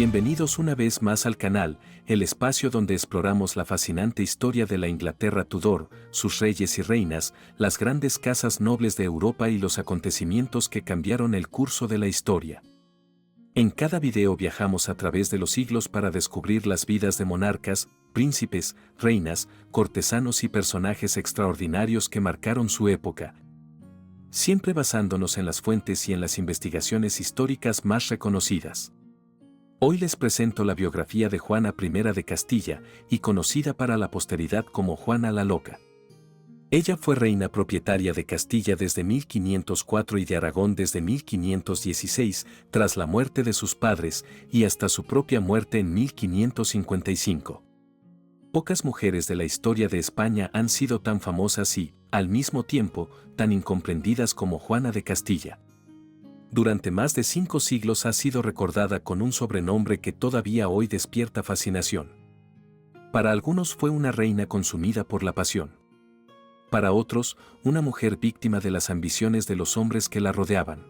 Bienvenidos una vez más al canal, el espacio donde exploramos la fascinante historia de la Inglaterra Tudor, sus reyes y reinas, las grandes casas nobles de Europa y los acontecimientos que cambiaron el curso de la historia. En cada video viajamos a través de los siglos para descubrir las vidas de monarcas, príncipes, reinas, cortesanos y personajes extraordinarios que marcaron su época, siempre basándonos en las fuentes y en las investigaciones históricas más reconocidas. Hoy les presento la biografía de Juana I de Castilla, y conocida para la posteridad como Juana la Loca. Ella fue reina propietaria de Castilla desde 1504 y de Aragón desde 1516, tras la muerte de sus padres, y hasta su propia muerte en 1555. Pocas mujeres de la historia de España han sido tan famosas y, al mismo tiempo, tan incomprendidas como Juana de Castilla. Durante más de 5 siglos ha sido recordada con un sobrenombre que todavía hoy despierta fascinación. Para algunos fue una reina consumida por la pasión. Para otros, una mujer víctima de las ambiciones de los hombres que la rodeaban.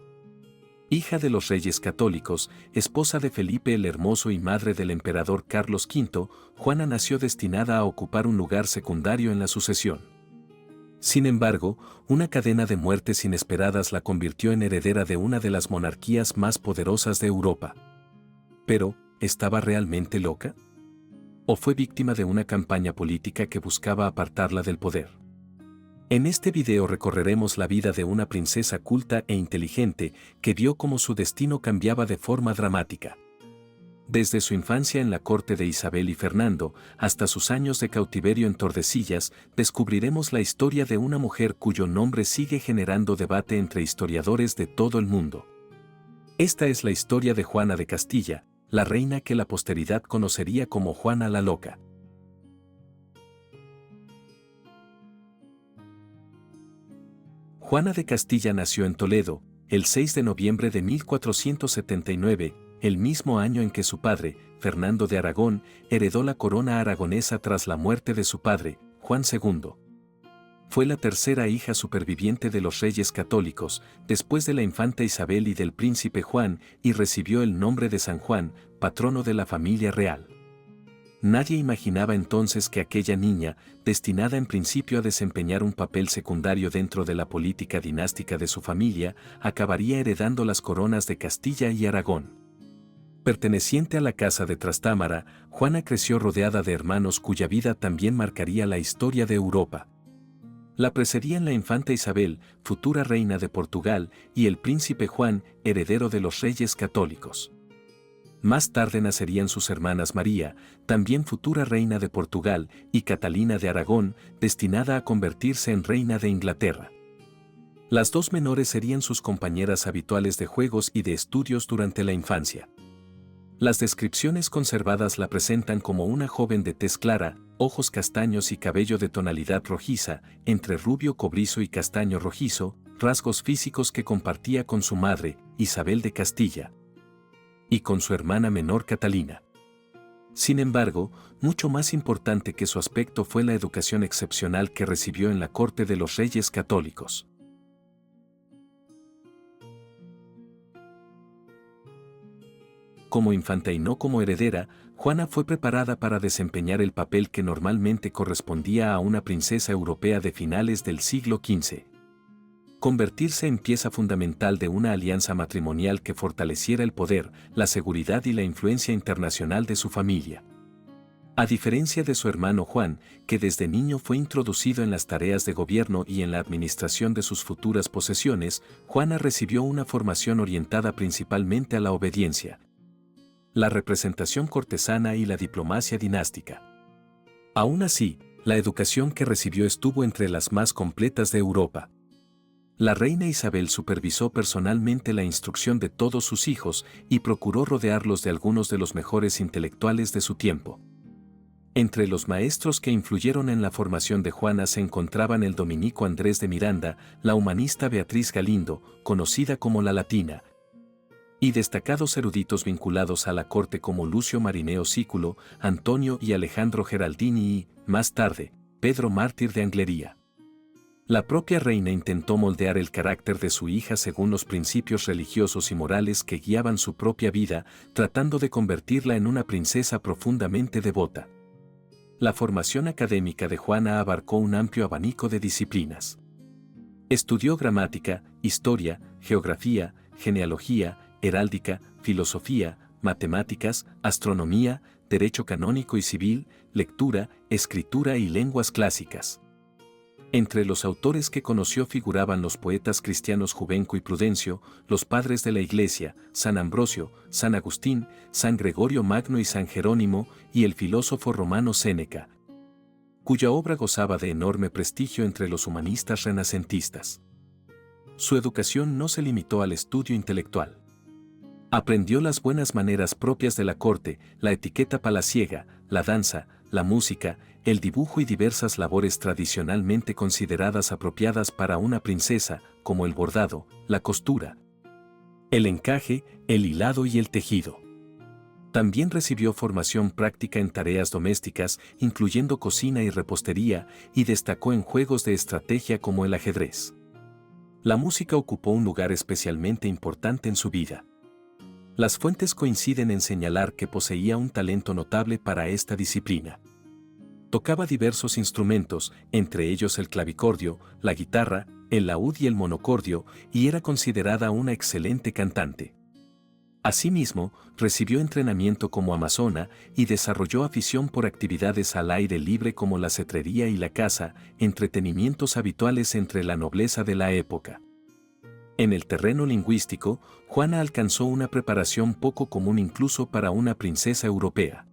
Hija de los reyes católicos, esposa de Felipe el Hermoso y madre del emperador Carlos V, Juana nació destinada a ocupar un lugar secundario en la sucesión. Sin embargo, una cadena de muertes inesperadas la convirtió en heredera de una de las monarquías más poderosas de Europa. Pero, ¿estaba realmente loca? ¿O fue víctima de una campaña política que buscaba apartarla del poder? En este video recorreremos la vida de una princesa culta e inteligente que vio cómo su destino cambiaba de forma dramática. Desde su infancia en la corte de Isabel y Fernando, hasta sus años de cautiverio en Tordesillas, descubriremos la historia de una mujer cuyo nombre sigue generando debate entre historiadores de todo el mundo. Esta es la historia de Juana de Castilla, la reina que la posteridad conocería como Juana la Loca. Juana de Castilla nació en Toledo, el 6 de noviembre de 1479, el mismo año en que su padre, Fernando de Aragón, heredó la corona aragonesa tras la muerte de su padre, Juan II. Fue la tercera hija superviviente de los reyes católicos, después de la infanta Isabel y del príncipe Juan, y recibió el nombre de San Juan, patrono de la familia real. Nadie imaginaba entonces que aquella niña, destinada en principio a desempeñar un papel secundario dentro de la política dinástica de su familia, acabaría heredando las coronas de Castilla y Aragón. Perteneciente a la casa de Trastámara, Juana creció rodeada de hermanos cuya vida también marcaría la historia de Europa. La precedían la infanta Isabel, futura reina de Portugal, y el príncipe Juan, heredero de los reyes católicos. Más tarde nacerían sus hermanas María, también futura reina de Portugal, y Catalina de Aragón, destinada a convertirse en reina de Inglaterra. Las dos menores serían sus compañeras habituales de juegos y de estudios durante la infancia. Las descripciones conservadas la presentan como una joven de tez clara, ojos castaños y cabello de tonalidad rojiza, entre rubio cobrizo y castaño rojizo, rasgos físicos que compartía con su madre, Isabel de Castilla, y con su hermana menor Catalina. Sin embargo, mucho más importante que su aspecto fue la educación excepcional que recibió en la corte de los reyes católicos. Como infanta y no como heredera, Juana fue preparada para desempeñar el papel que normalmente correspondía a una princesa europea de finales del siglo XV. Convertirse en pieza fundamental de una alianza matrimonial que fortaleciera el poder, la seguridad y la influencia internacional de su familia. A diferencia de su hermano Juan, que desde niño fue introducido en las tareas de gobierno y en la administración de sus futuras posesiones, Juana recibió una formación orientada principalmente a la obediencia, la representación cortesana y la diplomacia dinástica. Aún así, la educación que recibió estuvo entre las más completas de Europa. La reina Isabel supervisó personalmente la instrucción de todos sus hijos y procuró rodearlos de algunos de los mejores intelectuales de su tiempo. Entre los maestros que influyeron en la formación de Juana se encontraban el dominico Andrés de Miranda, la humanista Beatriz Galindo, conocida como la Latina, y destacados eruditos vinculados a la corte como Lucio Marineo Sículo, Antonio y Alejandro Geraldini y, más tarde, Pedro Mártir de Anglería. La propia reina intentó moldear el carácter de su hija según los principios religiosos y morales que guiaban su propia vida, tratando de convertirla en una princesa profundamente devota. La formación académica de Juana abarcó un amplio abanico de disciplinas. Estudió gramática, historia, geografía, genealogía, heráldica, filosofía, matemáticas, astronomía, derecho canónico y civil, lectura, escritura y lenguas clásicas. Entre los autores que conoció figuraban los poetas cristianos Juvenco y Prudencio, los padres de la Iglesia, San Ambrosio, San Agustín, San Gregorio Magno y San Jerónimo, y el filósofo romano Séneca, cuya obra gozaba de enorme prestigio entre los humanistas renacentistas. Su educación no se limitó al estudio intelectual. Aprendió las buenas maneras propias de la corte, la etiqueta palaciega, la danza, la música, el dibujo y diversas labores tradicionalmente consideradas apropiadas para una princesa, como el bordado, la costura, el encaje, el hilado y el tejido. También recibió formación práctica en tareas domésticas, incluyendo cocina y repostería, y destacó en juegos de estrategia como el ajedrez. La música ocupó un lugar especialmente importante en su vida. Las fuentes coinciden en señalar que poseía un talento notable para esta disciplina. Tocaba diversos instrumentos, entre ellos el clavicordio, la guitarra, el laúd y el monocordio, y era considerada una excelente cantante. Asimismo, recibió entrenamiento como amazona y desarrolló afición por actividades al aire libre como la cetrería y la caza, entretenimientos habituales entre la nobleza de la época. En el terreno lingüístico, Juana alcanzó una preparación poco común incluso para una princesa europea.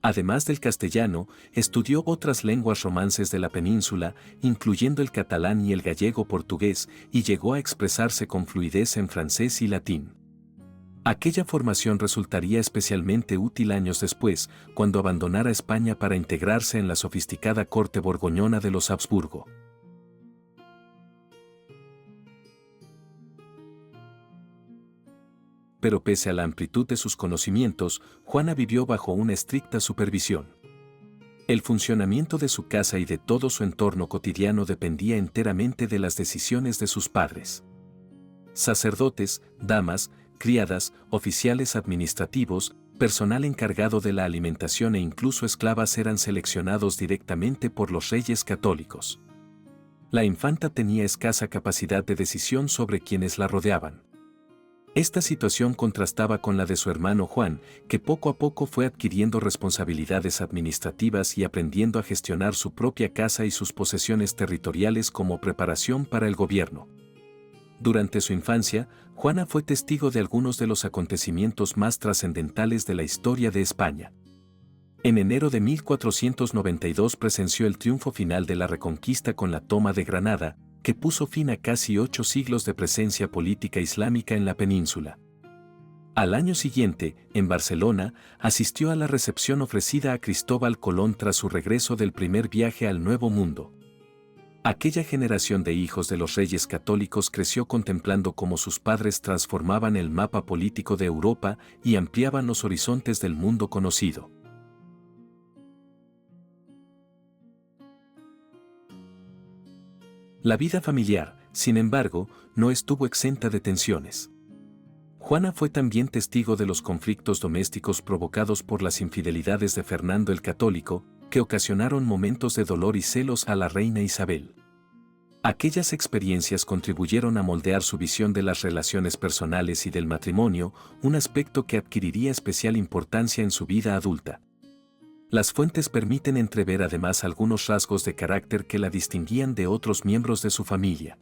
Además del castellano, estudió otras lenguas romances de la península, incluyendo el catalán y el gallego portugués, y llegó a expresarse con fluidez en francés y latín. Aquella formación resultaría especialmente útil años después, cuando abandonara España para integrarse en la sofisticada corte borgoñona de los Habsburgo. Pero pese a la amplitud de sus conocimientos, Juana vivió bajo una estricta supervisión. El funcionamiento de su casa y de todo su entorno cotidiano dependía enteramente de las decisiones de sus padres. Sacerdotes, damas, criadas, oficiales administrativos, personal encargado de la alimentación e incluso esclavas eran seleccionados directamente por los reyes católicos. La infanta tenía escasa capacidad de decisión sobre quienes la rodeaban. Esta situación contrastaba con la de su hermano Juan, que poco a poco fue adquiriendo responsabilidades administrativas y aprendiendo a gestionar su propia casa y sus posesiones territoriales como preparación para el gobierno. Durante su infancia, Juana fue testigo de algunos de los acontecimientos más trascendentales de la historia de España. En enero de 1492 presenció el triunfo final de la Reconquista con la toma de Granada, que puso fin a casi 8 siglos de presencia política islámica en la península. Al año siguiente, en Barcelona, asistió a la recepción ofrecida a Cristóbal Colón tras su regreso del primer viaje al Nuevo Mundo. Aquella generación de hijos de los reyes católicos creció contemplando cómo sus padres transformaban el mapa político de Europa y ampliaban los horizontes del mundo conocido. La vida familiar, sin embargo, no estuvo exenta de tensiones. Juana fue también testigo de los conflictos domésticos provocados por las infidelidades de Fernando el Católico, que ocasionaron momentos de dolor y celos a la reina Isabel. Aquellas experiencias contribuyeron a moldear su visión de las relaciones personales y del matrimonio, un aspecto que adquiriría especial importancia en su vida adulta. Las fuentes permiten entrever además algunos rasgos de carácter que la distinguían de otros miembros de su familia.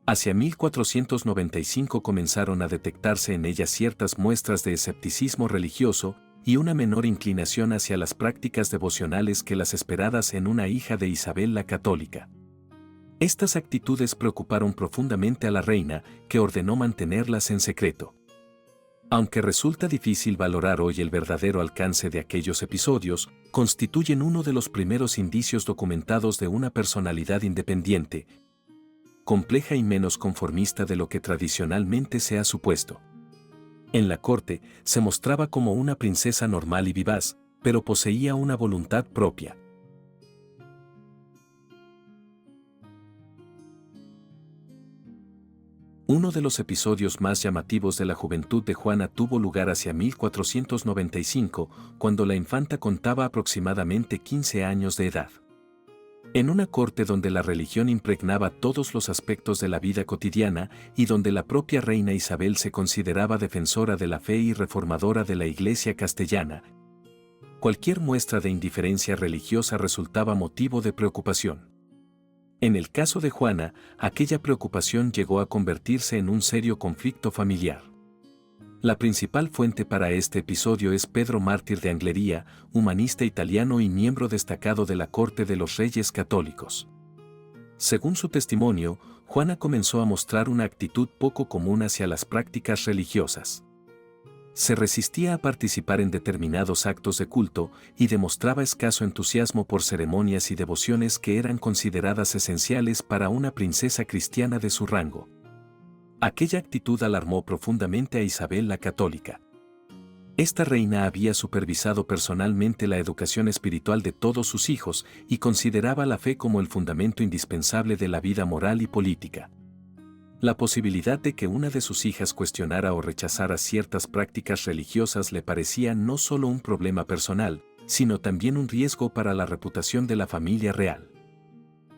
Hacia 1495 comenzaron a detectarse en ella ciertas muestras de escepticismo religioso y una menor inclinación hacia las prácticas devocionales que las esperadas en una hija de Isabel la Católica. Estas actitudes preocuparon profundamente a la reina, que ordenó mantenerlas en secreto. Aunque resulta difícil valorar hoy el verdadero alcance de aquellos episodios, constituyen uno de los primeros indicios documentados de una personalidad independiente, compleja y menos conformista de lo que tradicionalmente se ha supuesto. En la corte, se mostraba como una princesa normal y vivaz, pero poseía una voluntad propia. Uno de los episodios más llamativos de la juventud de Juana tuvo lugar hacia 1495, cuando la infanta contaba aproximadamente 15 años de edad. En una corte donde la religión impregnaba todos los aspectos de la vida cotidiana y donde la propia reina Isabel se consideraba defensora de la fe y reformadora de la Iglesia castellana, cualquier muestra de indiferencia religiosa resultaba motivo de preocupación. En el caso de Juana, aquella preocupación llegó a convertirse en un serio conflicto familiar. La principal fuente para este episodio es Pedro Mártir de Anglería, humanista italiano y miembro destacado de la corte de los Reyes Católicos. Según su testimonio, Juana comenzó a mostrar una actitud poco común hacia las prácticas religiosas. Se resistía a participar en determinados actos de culto y demostraba escaso entusiasmo por ceremonias y devociones que eran consideradas esenciales para una princesa cristiana de su rango. Aquella actitud alarmó profundamente a Isabel la Católica. Esta reina había supervisado personalmente la educación espiritual de todos sus hijos y consideraba la fe como el fundamento indispensable de la vida moral y política. La posibilidad de que una de sus hijas cuestionara o rechazara ciertas prácticas religiosas le parecía no solo un problema personal, sino también un riesgo para la reputación de la familia real.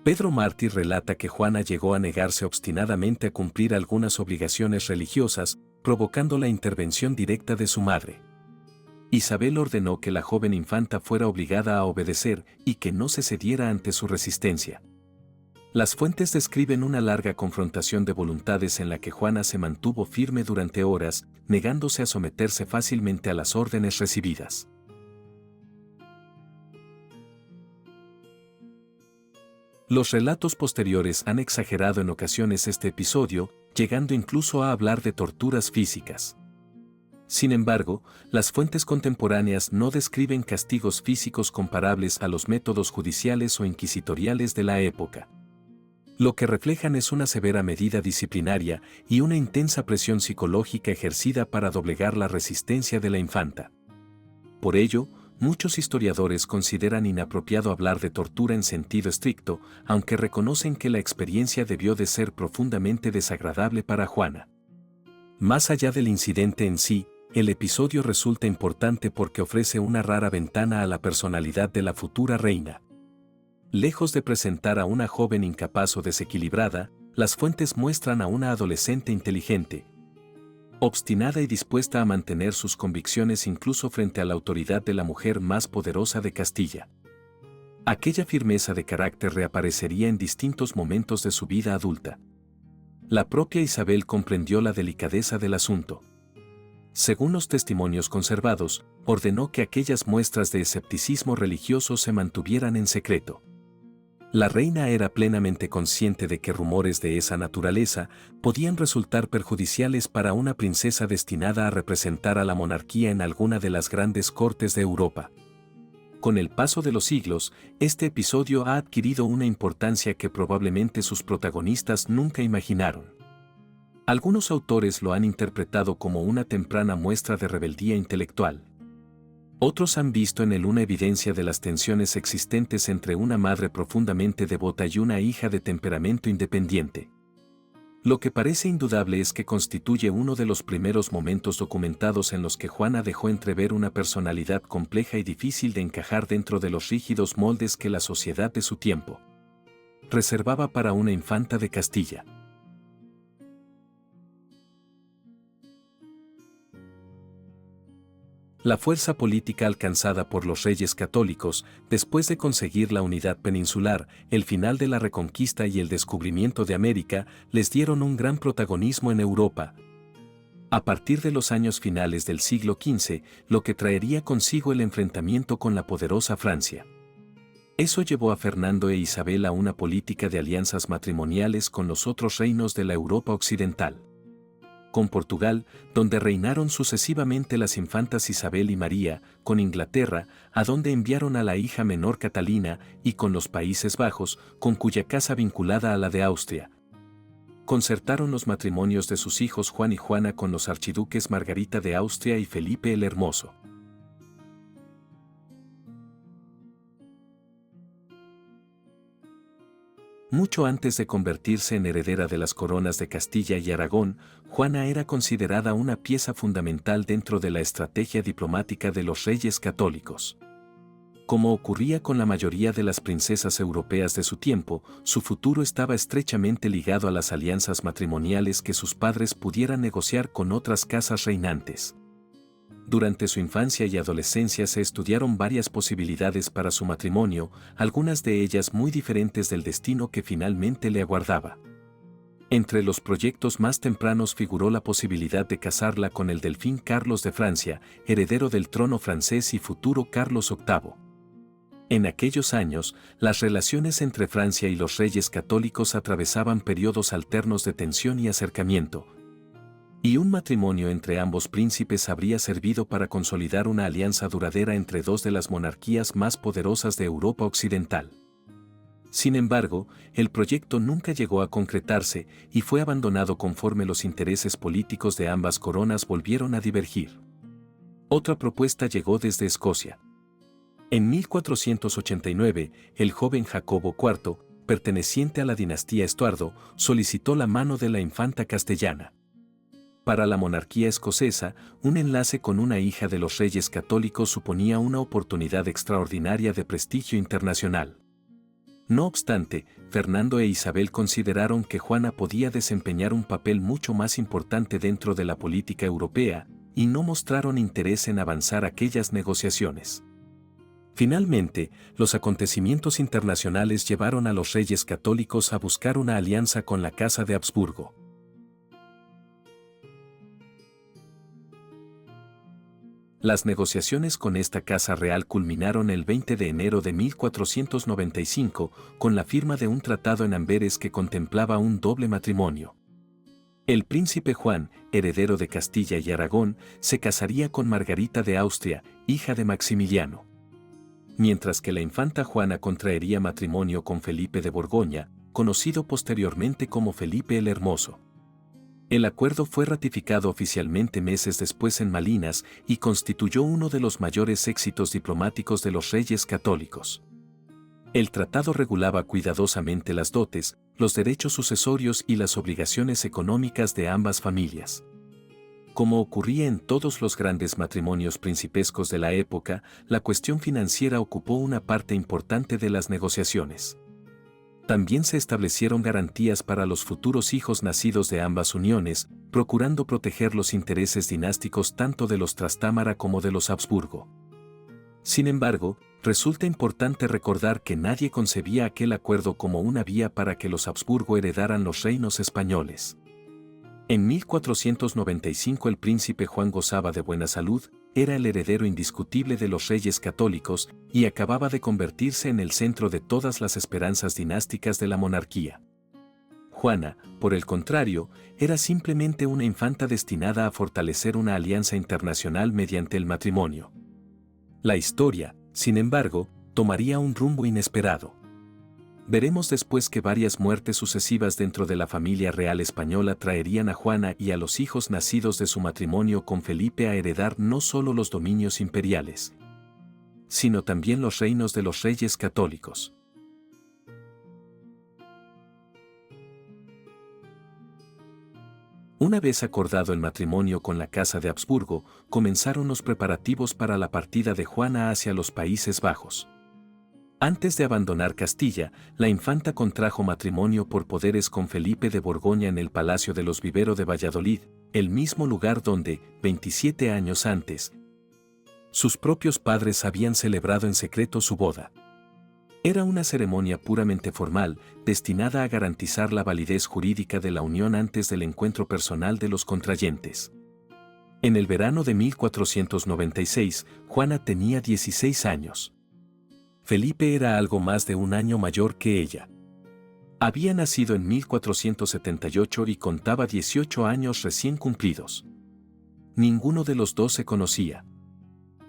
Pedro Mártir relata que Juana llegó a negarse obstinadamente a cumplir algunas obligaciones religiosas, provocando la intervención directa de su madre. Isabel ordenó que la joven infanta fuera obligada a obedecer y que no se cediera ante su resistencia. Las fuentes describen una larga confrontación de voluntades en la que Juana se mantuvo firme durante horas, negándose a someterse fácilmente a las órdenes recibidas. Los relatos posteriores han exagerado en ocasiones este episodio, llegando incluso a hablar de torturas físicas. Sin embargo, las fuentes contemporáneas no describen castigos físicos comparables a los métodos judiciales o inquisitoriales de la época. Lo que reflejan es una severa medida disciplinaria y una intensa presión psicológica ejercida para doblegar la resistencia de la infanta. Por ello, muchos historiadores consideran inapropiado hablar de tortura en sentido estricto, aunque reconocen que la experiencia debió de ser profundamente desagradable para Juana. Más allá del incidente en sí, el episodio resulta importante porque ofrece una rara ventana a la personalidad de la futura reina. Lejos de presentar a una joven incapaz o desequilibrada, las fuentes muestran a una adolescente inteligente, obstinada y dispuesta a mantener sus convicciones incluso frente a la autoridad de la mujer más poderosa de Castilla. Aquella firmeza de carácter reaparecería en distintos momentos de su vida adulta. La propia Isabel comprendió la delicadeza del asunto. Según los testimonios conservados, ordenó que aquellas muestras de escepticismo religioso se mantuvieran en secreto. La reina era plenamente consciente de que rumores de esa naturaleza podían resultar perjudiciales para una princesa destinada a representar a la monarquía en alguna de las grandes cortes de Europa. Con el paso de los siglos, este episodio ha adquirido una importancia que probablemente sus protagonistas nunca imaginaron. Algunos autores lo han interpretado como una temprana muestra de rebeldía intelectual. Otros han visto en él una evidencia de las tensiones existentes entre una madre profundamente devota y una hija de temperamento independiente. Lo que parece indudable es que constituye uno de los primeros momentos documentados en los que Juana dejó entrever una personalidad compleja y difícil de encajar dentro de los rígidos moldes que la sociedad de su tiempo reservaba para una infanta de Castilla. La fuerza política alcanzada por los reyes católicos, después de conseguir la unidad peninsular, el final de la Reconquista y el descubrimiento de América, les dieron un gran protagonismo en Europa. A partir de los años finales del siglo XV, lo que traería consigo el enfrentamiento con la poderosa Francia. Eso llevó a Fernando e Isabel a una política de alianzas matrimoniales con los otros reinos de la Europa occidental. Con Portugal, donde reinaron sucesivamente las infantas Isabel y María, con Inglaterra, a donde enviaron a la hija menor Catalina, y con los Países Bajos, con cuya casa vinculada a la de Austria. Concertaron los matrimonios de sus hijos Juan y Juana con los archiduques Margarita de Austria y Felipe el Hermoso. Mucho antes de convertirse en heredera de las coronas de Castilla y Aragón, Juana era considerada una pieza fundamental dentro de la estrategia diplomática de los reyes católicos. Como ocurría con la mayoría de las princesas europeas de su tiempo, su futuro estaba estrechamente ligado a las alianzas matrimoniales que sus padres pudieran negociar con otras casas reinantes. Durante su infancia y adolescencia se estudiaron varias posibilidades para su matrimonio, algunas de ellas muy diferentes del destino que finalmente le aguardaba. Entre los proyectos más tempranos figuró la posibilidad de casarla con el delfín Carlos de Francia, heredero del trono francés y futuro Carlos VIII. En aquellos años, las relaciones entre Francia y los reyes católicos atravesaban periodos alternos de tensión y acercamiento, y un matrimonio entre ambos príncipes habría servido para consolidar una alianza duradera entre dos de las monarquías más poderosas de Europa Occidental. Sin embargo, el proyecto nunca llegó a concretarse y fue abandonado conforme los intereses políticos de ambas coronas volvieron a divergir. Otra propuesta llegó desde Escocia. En 1489, el joven Jacobo IV, perteneciente a la dinastía Estuardo, solicitó la mano de la infanta castellana. Para la monarquía escocesa, un enlace con una hija de los reyes católicos suponía una oportunidad extraordinaria de prestigio internacional. No obstante, Fernando e Isabel consideraron que Juana podía desempeñar un papel mucho más importante dentro de la política europea, y no mostraron interés en avanzar aquellas negociaciones. Finalmente, los acontecimientos internacionales llevaron a los reyes católicos a buscar una alianza con la Casa de Habsburgo. Las negociaciones con esta casa real culminaron el 20 de enero de 1495 con la firma de un tratado en Amberes que contemplaba un doble matrimonio. El príncipe Juan, heredero de Castilla y Aragón, se casaría con Margarita de Austria, hija de Maximiliano. Mientras que la infanta Juana contraería matrimonio con Felipe de Borgoña, conocido posteriormente como Felipe el Hermoso. El acuerdo fue ratificado oficialmente meses después en Malinas y constituyó uno de los mayores éxitos diplomáticos de los reyes católicos. El tratado regulaba cuidadosamente las dotes, los derechos sucesorios y las obligaciones económicas de ambas familias. Como ocurría en todos los grandes matrimonios principescos de la época, la cuestión financiera ocupó una parte importante de las negociaciones. También se establecieron garantías para los futuros hijos nacidos de ambas uniones, procurando proteger los intereses dinásticos tanto de los Trastámara como de los Habsburgo. Sin embargo, resulta importante recordar que nadie concebía aquel acuerdo como una vía para que los Habsburgo heredaran los reinos españoles. En 1495 el príncipe Juan gozaba de buena salud, era el heredero indiscutible de los reyes católicos y acababa de convertirse en el centro de todas las esperanzas dinásticas de la monarquía. Juana, por el contrario, era simplemente una infanta destinada a fortalecer una alianza internacional mediante el matrimonio. La historia, sin embargo, tomaría un rumbo inesperado. Veremos después que varias muertes sucesivas dentro de la familia real española traerían a Juana y a los hijos nacidos de su matrimonio con Felipe a heredar no solo los dominios imperiales, sino también los reinos de los reyes católicos. Una vez acordado el matrimonio con la Casa de Habsburgo, comenzaron los preparativos para la partida de Juana hacia los Países Bajos. Antes de abandonar Castilla, la infanta contrajo matrimonio por poderes con Felipe de Borgoña en el Palacio de los Vivero de Valladolid, el mismo lugar donde, 27 años antes, sus propios padres habían celebrado en secreto su boda. Era una ceremonia puramente formal, destinada a garantizar la validez jurídica de la unión antes del encuentro personal de los contrayentes. En el verano de 1496, Juana tenía 16 años. Felipe era algo más de un año mayor que ella. Había nacido en 1478 y contaba 18 años recién cumplidos. Ninguno de los dos se conocía.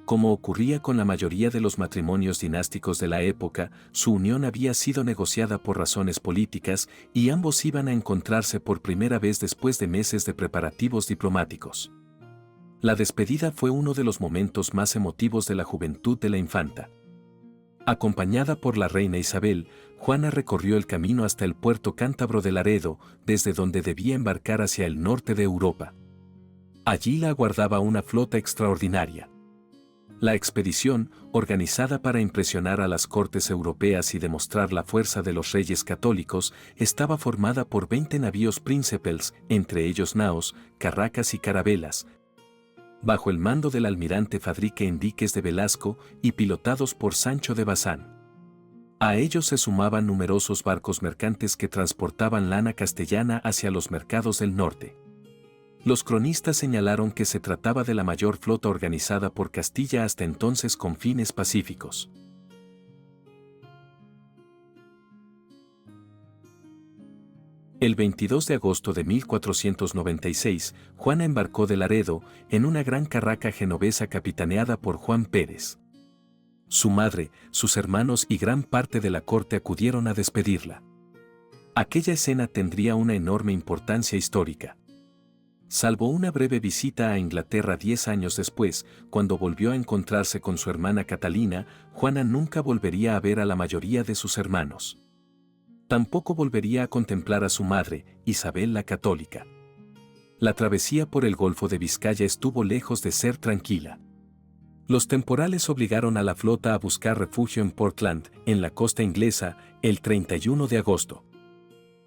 Como ocurría con la mayoría de los matrimonios dinásticos de la época, su unión había sido negociada por razones políticas y ambos iban a encontrarse por primera vez después de meses de preparativos diplomáticos. La despedida fue uno de los momentos más emotivos de la juventud de la infanta. Acompañada por la reina Isabel, Juana recorrió el camino hasta el puerto cántabro de Laredo, desde donde debía embarcar hacia el norte de Europa. Allí la aguardaba una flota extraordinaria. La expedición, organizada para impresionar a las cortes europeas y demostrar la fuerza de los reyes católicos, estaba formada por 20 navíos príncipes, entre ellos naos, carracas y carabelas, bajo el mando del almirante Fadrique Enríquez de Velasco y pilotados por Sancho de Bazán. A ellos se sumaban numerosos barcos mercantes que transportaban lana castellana hacia los mercados del norte. Los cronistas señalaron que se trataba de la mayor flota organizada por Castilla hasta entonces con fines pacíficos. El 22 de agosto de 1496, Juana embarcó de Laredo en una gran carraca genovesa capitaneada por Juan Pérez. Su madre, sus hermanos y gran parte de la corte acudieron a despedirla. Aquella escena tendría una enorme importancia histórica. Salvo una breve visita a Inglaterra 10 años después, cuando volvió a encontrarse con su hermana Catalina, Juana nunca volvería a ver a la mayoría de sus hermanos. Tampoco volvería a contemplar a su madre, Isabel la Católica. La travesía por el Golfo de Vizcaya estuvo lejos de ser tranquila. Los temporales obligaron a la flota a buscar refugio en Portland, en la costa inglesa, el 31 de agosto.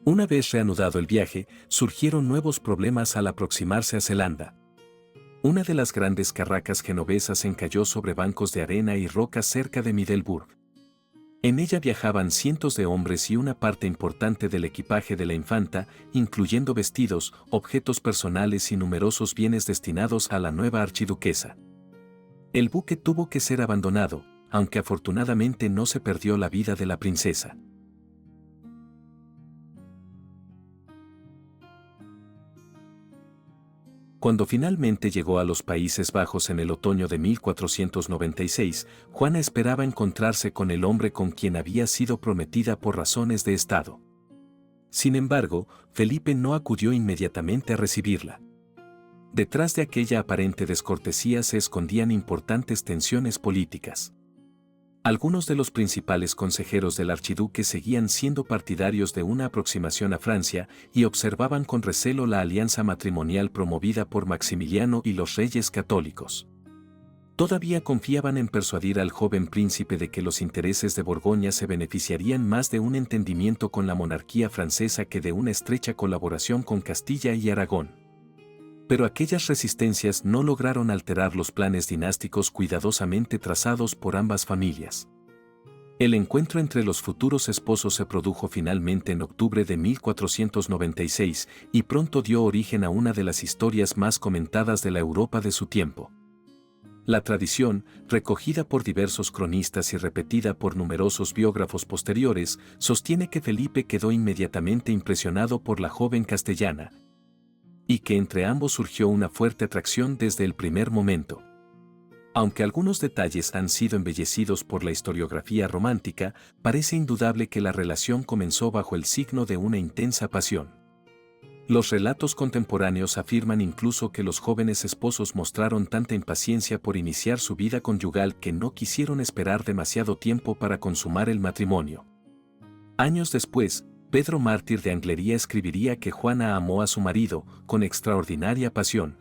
Una vez reanudado el viaje, surgieron nuevos problemas al aproximarse a Zelanda. Una de las grandes carracas genovesas encalló sobre bancos de arena y rocas cerca de Middelburg. En ella viajaban cientos de hombres y una parte importante del equipaje de la infanta, incluyendo vestidos, objetos personales y numerosos bienes destinados a la nueva archiduquesa. El buque tuvo que ser abandonado, aunque afortunadamente no se perdió la vida de la princesa. Cuando finalmente llegó a los Países Bajos en el otoño de 1496, Juana esperaba encontrarse con el hombre con quien había sido prometida por razones de Estado. Sin embargo, Felipe no acudió inmediatamente a recibirla. Detrás de aquella aparente descortesía se escondían importantes tensiones políticas. Algunos de los principales consejeros del archiduque seguían siendo partidarios de una aproximación a Francia y observaban con recelo la alianza matrimonial promovida por Maximiliano y los reyes católicos. Todavía confiaban en persuadir al joven príncipe de que los intereses de Borgoña se beneficiarían más de un entendimiento con la monarquía francesa que de una estrecha colaboración con Castilla y Aragón. Pero aquellas resistencias no lograron alterar los planes dinásticos cuidadosamente trazados por ambas familias. El encuentro entre los futuros esposos se produjo finalmente en octubre de 1496 y pronto dio origen a una de las historias más comentadas de la Europa de su tiempo. La tradición, recogida por diversos cronistas y repetida por numerosos biógrafos posteriores, sostiene que Felipe quedó inmediatamente impresionado por la joven castellana, y que entre ambos surgió una fuerte atracción desde el primer momento. Aunque algunos detalles han sido embellecidos por la historiografía romántica, parece indudable que la relación comenzó bajo el signo de una intensa pasión. Los relatos contemporáneos afirman incluso que los jóvenes esposos mostraron tanta impaciencia por iniciar su vida conyugal que no quisieron esperar demasiado tiempo para consumar el matrimonio. Años después, Pedro Mártir de Anglería escribiría que Juana amó a su marido con extraordinaria pasión.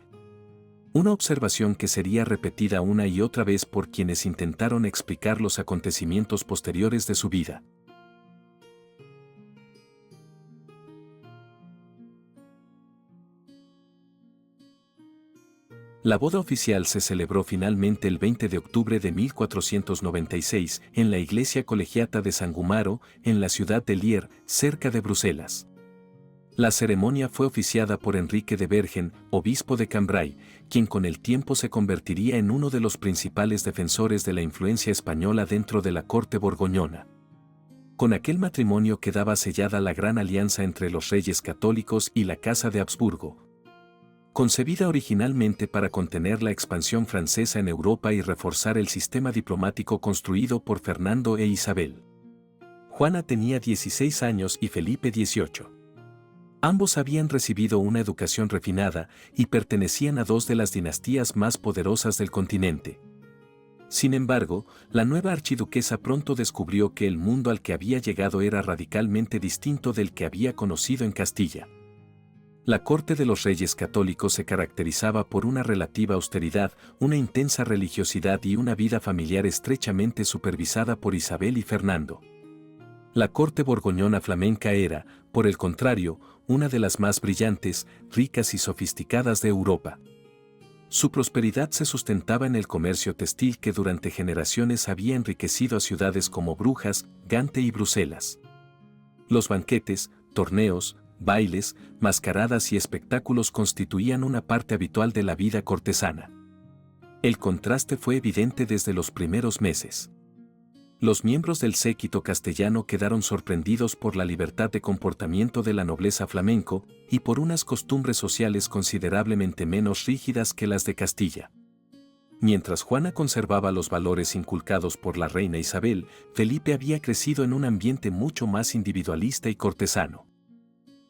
Una observación que sería repetida una y otra vez por quienes intentaron explicar los acontecimientos posteriores de su vida. La boda oficial se celebró finalmente el 20 de octubre de 1496 en la iglesia colegiata de San Gumaro, en la ciudad de Lier, cerca de Bruselas. La ceremonia fue oficiada por Enrique de Bergen, obispo de Cambrai, quien con el tiempo se convertiría en uno de los principales defensores de la influencia española dentro de la corte borgoñona. Con aquel matrimonio quedaba sellada la gran alianza entre los reyes católicos y la Casa de Habsburgo, concebida originalmente para contener la expansión francesa en Europa y reforzar el sistema diplomático construido por Fernando e Isabel. Juana tenía 16 años y Felipe 18. Ambos habían recibido una educación refinada y pertenecían a dos de las dinastías más poderosas del continente. Sin embargo, la nueva archiduquesa pronto descubrió que el mundo al que había llegado era radicalmente distinto del que había conocido en Castilla. La corte de los reyes católicos se caracterizaba por una relativa austeridad, una intensa religiosidad y una vida familiar estrechamente supervisada por Isabel y Fernando. La corte borgoñona flamenca era, por el contrario, una de las más brillantes, ricas y sofisticadas de Europa. Su prosperidad se sustentaba en el comercio textil que durante generaciones había enriquecido a ciudades como Brujas, Gante y Bruselas. Los banquetes, torneos, bailes, mascaradas y espectáculos constituían una parte habitual de la vida cortesana. El contraste fue evidente desde los primeros meses. Los miembros del séquito castellano quedaron sorprendidos por la libertad de comportamiento de la nobleza flamenco y por unas costumbres sociales considerablemente menos rígidas que las de Castilla. Mientras Juana conservaba los valores inculcados por la reina Isabel, Felipe había crecido en un ambiente mucho más individualista y cortesano.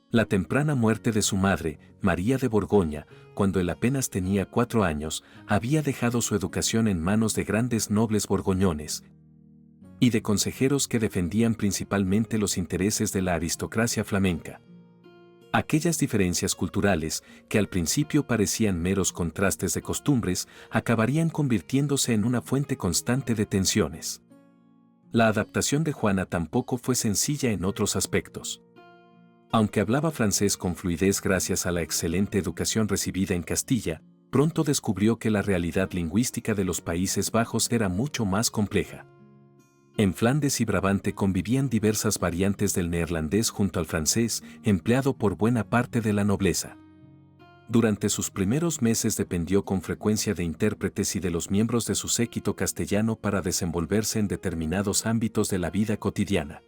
La temprana muerte de su madre, María de Borgoña, cuando él apenas tenía 4 años, había dejado su educación en manos de grandes nobles borgoñones y de consejeros que defendían principalmente los intereses de la aristocracia flamenca. Aquellas diferencias culturales, que al principio parecían meros contrastes de costumbres, acabarían convirtiéndose en una fuente constante de tensiones. La adaptación de Juana tampoco fue sencilla en otros aspectos. Aunque hablaba francés con fluidez gracias a la excelente educación recibida en Castilla, pronto descubrió que la realidad lingüística de los Países Bajos era mucho más compleja. En Flandes y Brabante convivían diversas variantes del neerlandés junto al francés, empleado por buena parte de la nobleza. Durante sus primeros meses dependió con frecuencia de intérpretes y de los miembros de su séquito castellano para desenvolverse en determinados ámbitos de la vida cotidiana.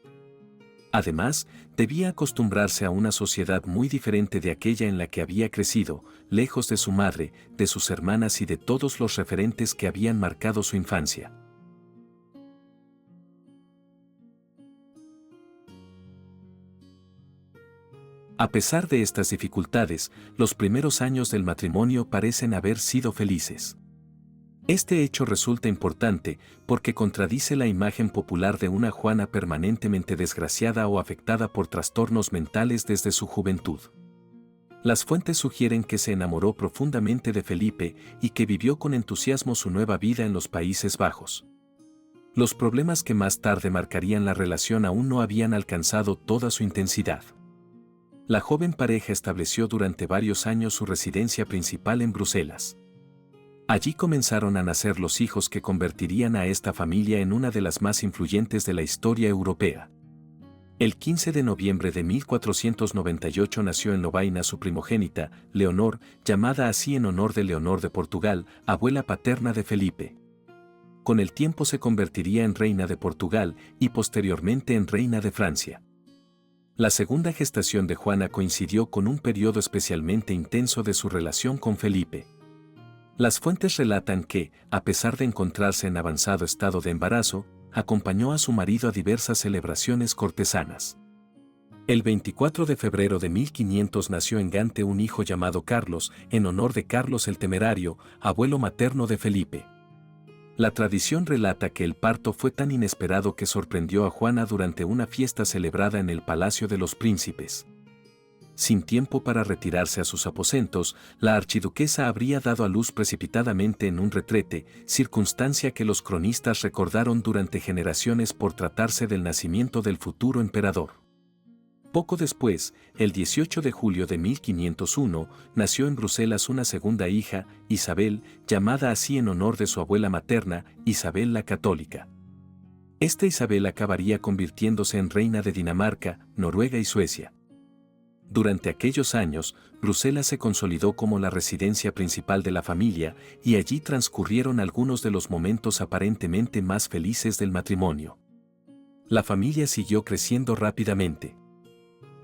Además, debía acostumbrarse a una sociedad muy diferente de aquella en la que había crecido, lejos de su madre, de sus hermanas y de todos los referentes que habían marcado su infancia. A pesar de estas dificultades, los primeros años del matrimonio parecen haber sido felices. Este hecho resulta importante porque contradice la imagen popular de una Juana permanentemente desgraciada o afectada por trastornos mentales desde su juventud. Las fuentes sugieren que se enamoró profundamente de Felipe y que vivió con entusiasmo su nueva vida en los Países Bajos. Los problemas que más tarde marcarían la relación aún no habían alcanzado toda su intensidad. La joven pareja estableció durante varios años su residencia principal en Bruselas. Allí comenzaron a nacer los hijos que convertirían a esta familia en una de las más influyentes de la historia europea. El 15 de noviembre de 1498 nació en Lovaina su primogénita, Leonor, llamada así en honor de Leonor de Portugal, abuela paterna de Felipe. Con el tiempo se convertiría en reina de Portugal y posteriormente en reina de Francia. La segunda gestación de Juana coincidió con un periodo especialmente intenso de su relación con Felipe. Las fuentes relatan que, a pesar de encontrarse en avanzado estado de embarazo, acompañó a su marido a diversas celebraciones cortesanas. El 24 de febrero de 1500 nació en Gante un hijo llamado Carlos, en honor de Carlos el Temerario, abuelo materno de Felipe. La tradición relata que el parto fue tan inesperado que sorprendió a Juana durante una fiesta celebrada en el Palacio de los Príncipes. Sin tiempo para retirarse a sus aposentos, la archiduquesa habría dado a luz precipitadamente en un retrete, circunstancia que los cronistas recordaron durante generaciones por tratarse del nacimiento del futuro emperador. Poco después, el 18 de julio de 1501, nació en Bruselas una segunda hija, Isabel, llamada así en honor de su abuela materna, Isabel la Católica. Esta Isabel acabaría convirtiéndose en reina de Dinamarca, Noruega y Suecia. Durante aquellos años, Bruselas se consolidó como la residencia principal de la familia y allí transcurrieron algunos de los momentos aparentemente más felices del matrimonio. La familia siguió creciendo rápidamente.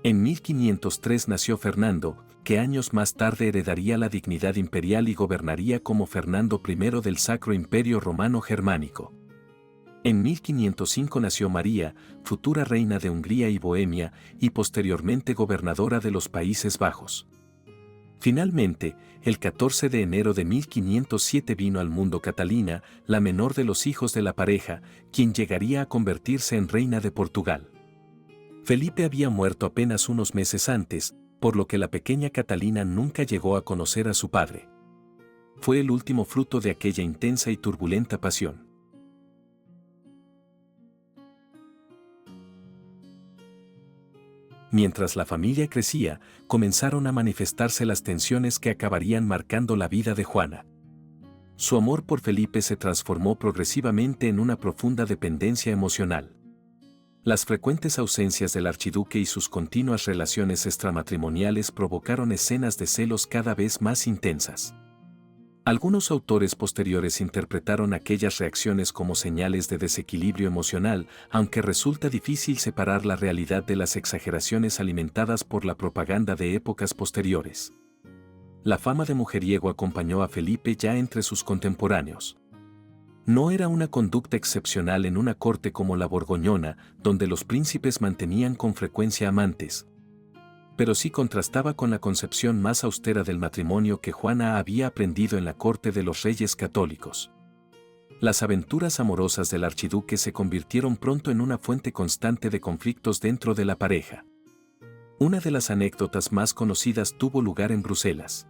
En 1503 nació Fernando, que años más tarde heredaría la dignidad imperial y gobernaría como Fernando I del Sacro Imperio Romano Germánico. En 1505 nació María, futura reina de Hungría y Bohemia, y posteriormente gobernadora de los Países Bajos. Finalmente, el 14 de enero de 1507 vino al mundo Catalina, la menor de los hijos de la pareja, quien llegaría a convertirse en reina de Portugal. Felipe había muerto apenas unos meses antes, por lo que la pequeña Catalina nunca llegó a conocer a su padre. Fue el último fruto de aquella intensa y turbulenta pasión. Mientras la familia crecía, comenzaron a manifestarse las tensiones que acabarían marcando la vida de Juana. Su amor por Felipe se transformó progresivamente en una profunda dependencia emocional. Las frecuentes ausencias del archiduque y sus continuas relaciones extramatrimoniales provocaron escenas de celos cada vez más intensas. Algunos autores posteriores interpretaron aquellas reacciones como señales de desequilibrio emocional, aunque resulta difícil separar la realidad de las exageraciones alimentadas por la propaganda de épocas posteriores. La fama de mujeriego acompañó a Felipe ya entre sus contemporáneos. No era una conducta excepcional en una corte como la borgoñona, donde los príncipes mantenían con frecuencia amantes, pero sí contrastaba con la concepción más austera del matrimonio que Juana había aprendido en la corte de los reyes católicos. Las aventuras amorosas del archiduque se convirtieron pronto en una fuente constante de conflictos dentro de la pareja. Una de las anécdotas más conocidas tuvo lugar en Bruselas.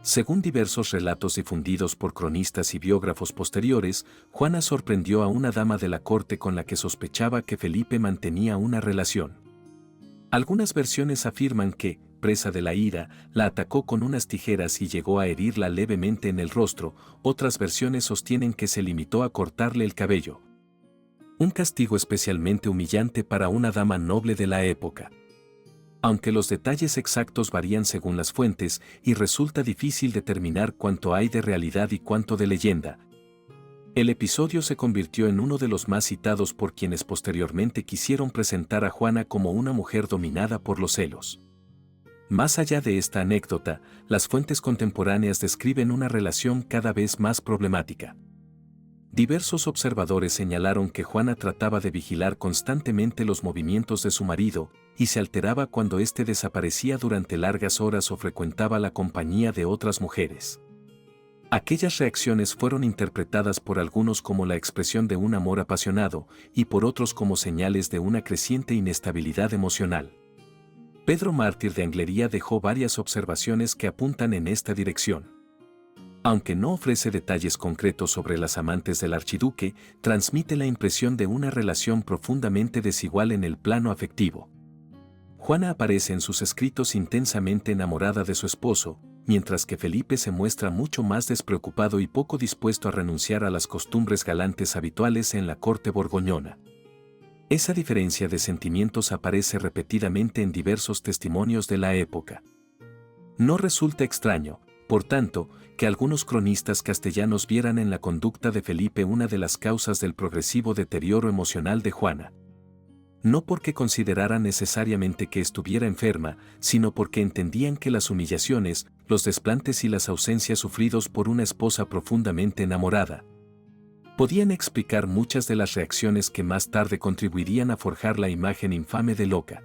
Según diversos relatos difundidos por cronistas y biógrafos posteriores, Juana sorprendió a una dama de la corte con la que sospechaba que Felipe mantenía una relación. Algunas versiones afirman que, presa de la ira, la atacó con unas tijeras y llegó a herirla levemente en el rostro, otras versiones sostienen que se limitó a cortarle el cabello. Un castigo especialmente humillante para una dama noble de la época. Aunque los detalles exactos varían según las fuentes y resulta difícil determinar cuánto hay de realidad y cuánto de leyenda, el episodio se convirtió en uno de los más citados por quienes posteriormente quisieron presentar a Juana como una mujer dominada por los celos. Más allá de esta anécdota, las fuentes contemporáneas describen una relación cada vez más problemática. Diversos observadores señalaron que Juana trataba de vigilar constantemente los movimientos de su marido y se alteraba cuando éste desaparecía durante largas horas o frecuentaba la compañía de otras mujeres. Aquellas reacciones fueron interpretadas por algunos como la expresión de un amor apasionado y por otros como señales de una creciente inestabilidad emocional. Pedro Mártir de Anglería dejó varias observaciones que apuntan en esta dirección. Aunque no ofrece detalles concretos sobre las amantes del archiduque, transmite la impresión de una relación profundamente desigual en el plano afectivo. Juana aparece en sus escritos intensamente enamorada de su esposo, mientras que Felipe se muestra mucho más despreocupado y poco dispuesto a renunciar a las costumbres galantes habituales en la corte borgoñona. Esa diferencia de sentimientos aparece repetidamente en diversos testimonios de la época. No resulta extraño, por tanto, que algunos cronistas castellanos vieran en la conducta de Felipe una de las causas del progresivo deterioro emocional de Juana. No porque consideraran necesariamente que estuviera enferma, sino porque entendían que las humillaciones, los desplantes y las ausencias sufridos por una esposa profundamente enamorada podían explicar muchas de las reacciones que más tarde contribuirían a forjar la imagen infame de loca.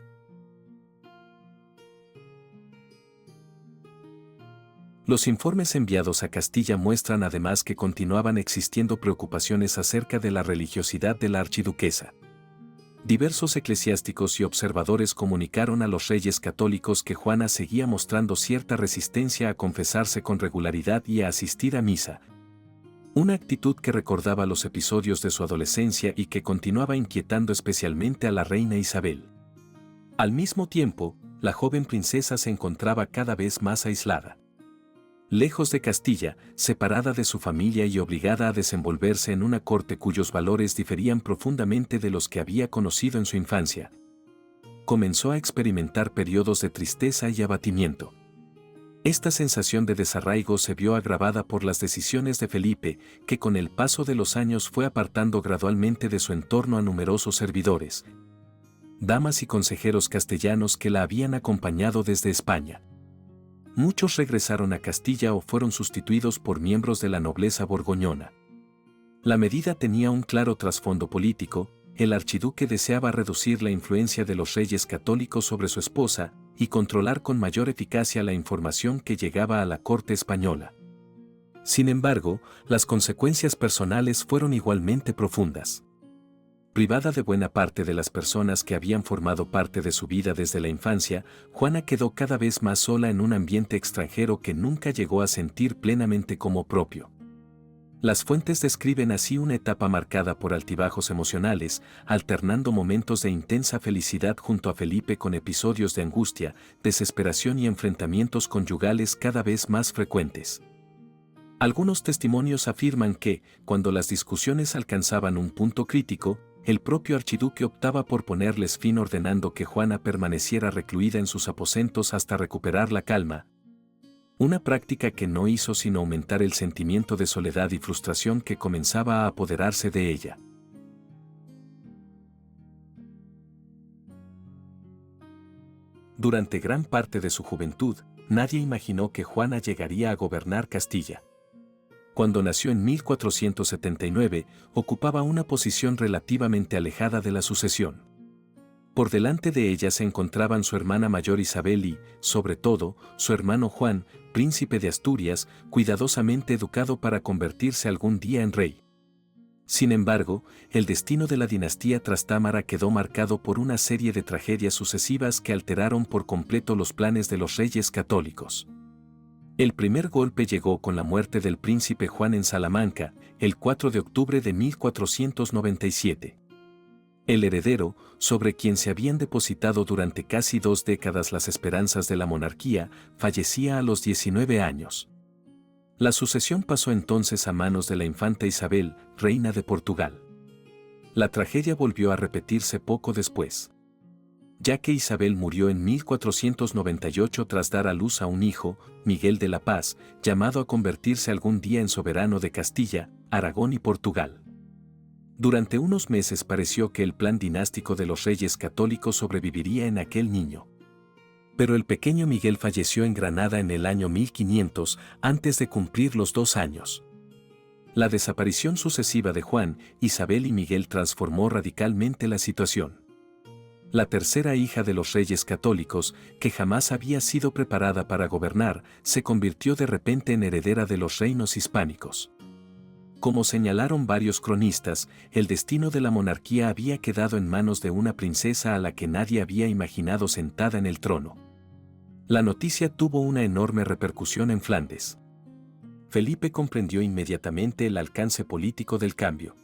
Los informes enviados a Castilla muestran además que continuaban existiendo preocupaciones acerca de la religiosidad de la archiduquesa. Diversos eclesiásticos y observadores comunicaron a los reyes católicos que Juana seguía mostrando cierta resistencia a confesarse con regularidad y a asistir a misa. Una actitud que recordaba los episodios de su adolescencia y que continuaba inquietando especialmente a la reina Isabel. Al mismo tiempo, la joven princesa se encontraba cada vez más aislada. Lejos de Castilla, separada de su familia y obligada a desenvolverse en una corte cuyos valores diferían profundamente de los que había conocido en su infancia, comenzó a experimentar periodos de tristeza y abatimiento. Esta sensación de desarraigo se vio agravada por las decisiones de Felipe, que con el paso de los años fue apartando gradualmente de su entorno a numerosos servidores, damas y consejeros castellanos que la habían acompañado desde España. Muchos regresaron a Castilla o fueron sustituidos por miembros de la nobleza borgoñona. La medida tenía un claro trasfondo político. El archiduque deseaba reducir la influencia de los reyes católicos sobre su esposa, y controlar con mayor eficacia la información que llegaba a la corte española. Sin embargo, las consecuencias personales fueron igualmente profundas. Privada de buena parte de las personas que habían formado parte de su vida desde la infancia, Juana quedó cada vez más sola en un ambiente extranjero que nunca llegó a sentir plenamente como propio. Las fuentes describen así una etapa marcada por altibajos emocionales, alternando momentos de intensa felicidad junto a Felipe con episodios de angustia, desesperación y enfrentamientos conyugales cada vez más frecuentes. Algunos testimonios afirman que, cuando las discusiones alcanzaban un punto crítico, el propio archiduque optaba por ponerles fin ordenando que Juana permaneciera recluida en sus aposentos hasta recuperar la calma, una práctica que no hizo sino aumentar el sentimiento de soledad y frustración que comenzaba a apoderarse de ella. Durante gran parte de su juventud, nadie imaginó que Juana llegaría a gobernar Castilla. Cuando nació en 1479, ocupaba una posición relativamente alejada de la sucesión. Por delante de ella se encontraban su hermana mayor Isabel y, sobre todo, su hermano Juan, príncipe de Asturias, cuidadosamente educado para convertirse algún día en rey. Sin embargo, el destino de la dinastía Trastámara quedó marcado por una serie de tragedias sucesivas que alteraron por completo los planes de los reyes católicos. El primer golpe llegó con la muerte del príncipe Juan en Salamanca, el 4 de octubre de 1497. El heredero, sobre quien se habían depositado durante casi 2 décadas las esperanzas de la monarquía, fallecía a los 19 años. La sucesión pasó entonces a manos de la infanta Isabel, reina de Portugal. La tragedia volvió a repetirse poco después, ya que Isabel murió en 1498 tras dar a luz a un hijo, Miguel de la Paz, llamado a convertirse algún día en soberano de Castilla, Aragón y Portugal. Durante unos meses pareció que el plan dinástico de los reyes católicos sobreviviría en aquel niño. Pero el pequeño Miguel falleció en Granada en el año 1500, antes de cumplir los 2 años. La desaparición sucesiva de Juan, Isabel y Miguel transformó radicalmente la situación. La tercera hija de los reyes católicos, que jamás había sido preparada para gobernar, se convirtió de repente en heredera de los reinos hispánicos. Como señalaron varios cronistas, el destino de la monarquía había quedado en manos de una princesa a la que nadie había imaginado sentada en el trono. La noticia tuvo una enorme repercusión en Flandes. Felipe comprendió inmediatamente el alcance político del cambio.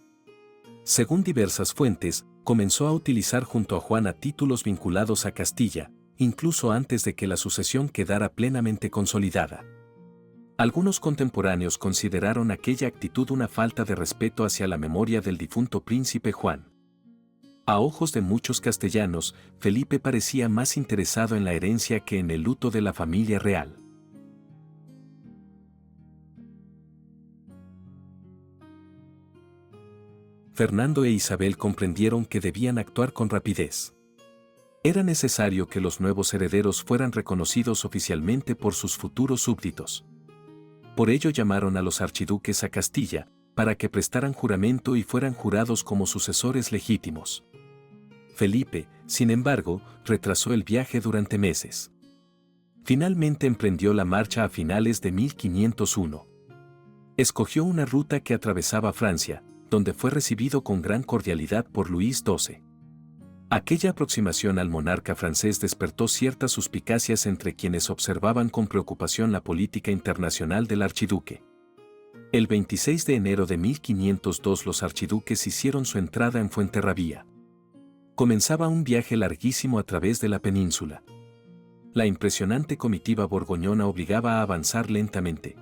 Según diversas fuentes, comenzó a utilizar junto a Juana títulos vinculados a Castilla, incluso antes de que la sucesión quedara plenamente consolidada. Algunos contemporáneos consideraron aquella actitud una falta de respeto hacia la memoria del difunto príncipe Juan. A ojos de muchos castellanos, Felipe parecía más interesado en la herencia que en el luto de la familia real. Fernando e Isabel comprendieron que debían actuar con rapidez. Era necesario que los nuevos herederos fueran reconocidos oficialmente por sus futuros súbditos. Por ello llamaron a los archiduques a Castilla, para que prestaran juramento y fueran jurados como sucesores legítimos. Felipe, sin embargo, retrasó el viaje durante meses. Finalmente emprendió la marcha a finales de 1501. Escogió una ruta que atravesaba Francia, donde fue recibido con gran cordialidad por Luis XII. Aquella aproximación al monarca francés despertó ciertas suspicacias entre quienes observaban con preocupación la política internacional del archiduque. El 26 de enero de 1502 los archiduques hicieron su entrada en Fuenterrabía. Comenzaba un viaje larguísimo a través de la península. La impresionante comitiva borgoñona obligaba a avanzar lentamente.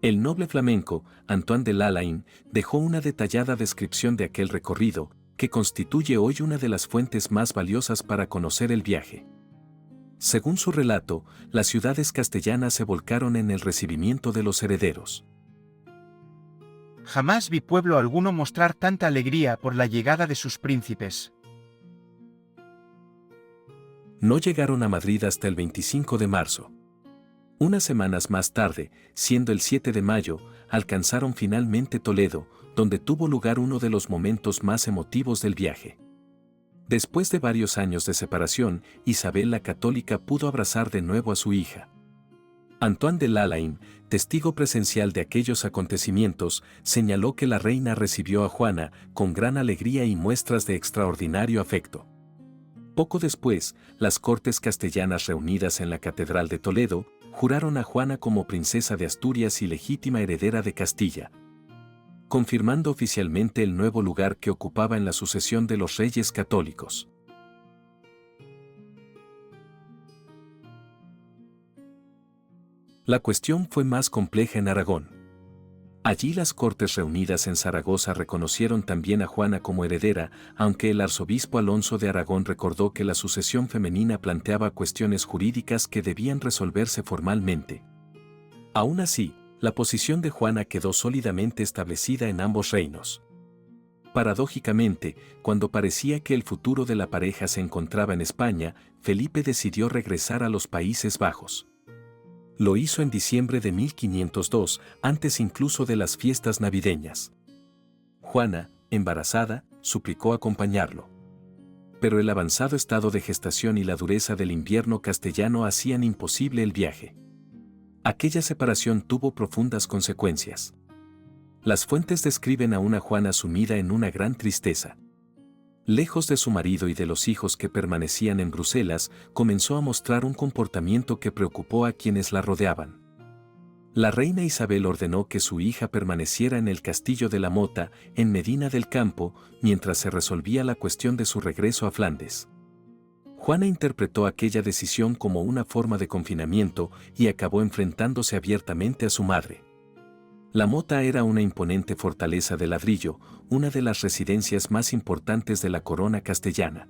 El noble flamenco, Antoine de Lalaing, dejó una detallada descripción de aquel recorrido, que constituye hoy una de las fuentes más valiosas para conocer el viaje. Según su relato, las ciudades castellanas se volcaron en el recibimiento de los herederos. Jamás vi pueblo alguno mostrar tanta alegría por la llegada de sus príncipes. No llegaron a Madrid hasta el 25 de marzo. Unas semanas más tarde, siendo el 7 de mayo, alcanzaron finalmente Toledo, donde tuvo lugar uno de los momentos más emotivos del viaje. Después de varios años de separación, Isabel la Católica pudo abrazar de nuevo a su hija. Antoine de Lalaing, testigo presencial de aquellos acontecimientos, señaló que la reina recibió a Juana con gran alegría y muestras de extraordinario afecto. Poco después, las cortes castellanas reunidas en la Catedral de Toledo, juraron a Juana como princesa de Asturias y legítima heredera de Castilla, confirmando oficialmente el nuevo lugar que ocupaba en la sucesión de los reyes católicos. La cuestión fue más compleja en Aragón. Allí las cortes reunidas en Zaragoza reconocieron también a Juana como heredera, aunque el arzobispo Alonso de Aragón recordó que la sucesión femenina planteaba cuestiones jurídicas que debían resolverse formalmente. Aún así, la posición de Juana quedó sólidamente establecida en ambos reinos. Paradójicamente, cuando parecía que el futuro de la pareja se encontraba en España, Felipe decidió regresar a los Países Bajos. Lo hizo en diciembre de 1502, antes incluso de las fiestas navideñas. Juana, embarazada, suplicó acompañarlo. Pero el avanzado estado de gestación y la dureza del invierno castellano hacían imposible el viaje. Aquella separación tuvo profundas consecuencias. Las fuentes describen a una Juana sumida en una gran tristeza. Lejos de su marido y de los hijos que permanecían en Bruselas, comenzó a mostrar un comportamiento que preocupó a quienes la rodeaban. La reina Isabel ordenó que su hija permaneciera en el castillo de la Mota, en Medina del Campo, mientras se resolvía la cuestión de su regreso a Flandes. Juana interpretó aquella decisión como una forma de confinamiento y acabó enfrentándose abiertamente a su madre. La Mota era una imponente fortaleza de ladrillo, una de las residencias más importantes de la corona castellana.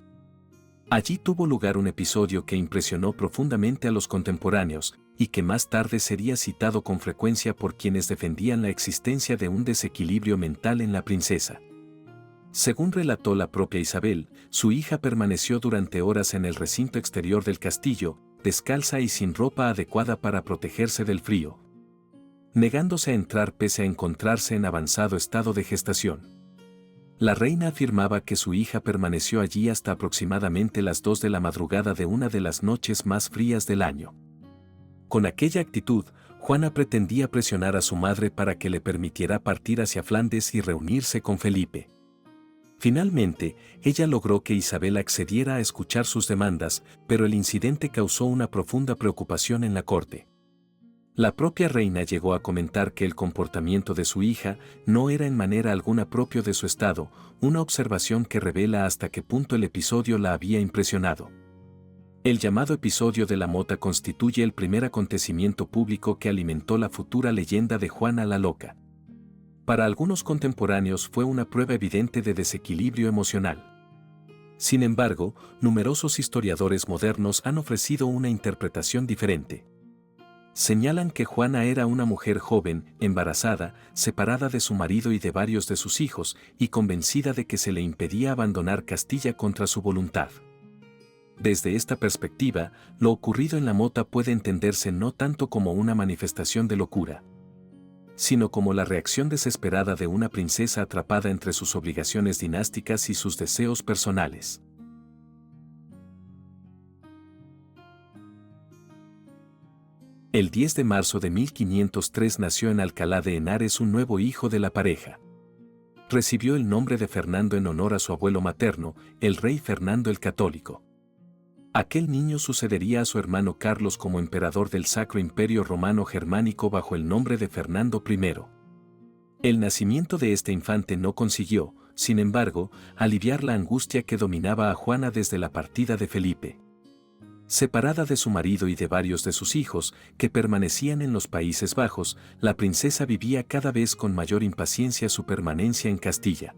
Allí tuvo lugar un episodio que impresionó profundamente a los contemporáneos y que más tarde sería citado con frecuencia por quienes defendían la existencia de un desequilibrio mental en la princesa. Según relató la propia Isabel, su hija permaneció durante horas en el recinto exterior del castillo, descalza y sin ropa adecuada para protegerse del frío, negándose a entrar pese a encontrarse en avanzado estado de gestación. La reina afirmaba que su hija permaneció allí hasta aproximadamente las 2 de la madrugada de una de las noches más frías del año. Con aquella actitud, Juana pretendía presionar a su madre para que le permitiera partir hacia Flandes y reunirse con Felipe. Finalmente, ella logró que Isabel accediera a escuchar sus demandas, pero el incidente causó una profunda preocupación en la corte. La propia reina llegó a comentar que el comportamiento de su hija no era en manera alguna propio de su estado, una observación que revela hasta qué punto el episodio la había impresionado. El llamado episodio de la Mota constituye el primer acontecimiento público que alimentó la futura leyenda de Juana la Loca. Para algunos contemporáneos fue una prueba evidente de desequilibrio emocional. Sin embargo, numerosos historiadores modernos han ofrecido una interpretación diferente. Señalan que Juana era una mujer joven, embarazada, separada de su marido y de varios de sus hijos, y convencida de que se le impedía abandonar Castilla contra su voluntad. Desde esta perspectiva, lo ocurrido en la Mota puede entenderse no tanto como una manifestación de locura, sino como la reacción desesperada de una princesa atrapada entre sus obligaciones dinásticas y sus deseos personales. El 10 de marzo de 1503 nació en Alcalá de Henares un nuevo hijo de la pareja. Recibió el nombre de Fernando en honor a su abuelo materno, el rey Fernando el Católico. Aquel niño sucedería a su hermano Carlos como emperador del Sacro Imperio Romano Germánico bajo el nombre de Fernando I. El nacimiento de este infante no consiguió, sin embargo, aliviar la angustia que dominaba a Juana desde la partida de Felipe. Separada de su marido y de varios de sus hijos, que permanecían en los Países Bajos, la princesa vivía cada vez con mayor impaciencia su permanencia en Castilla.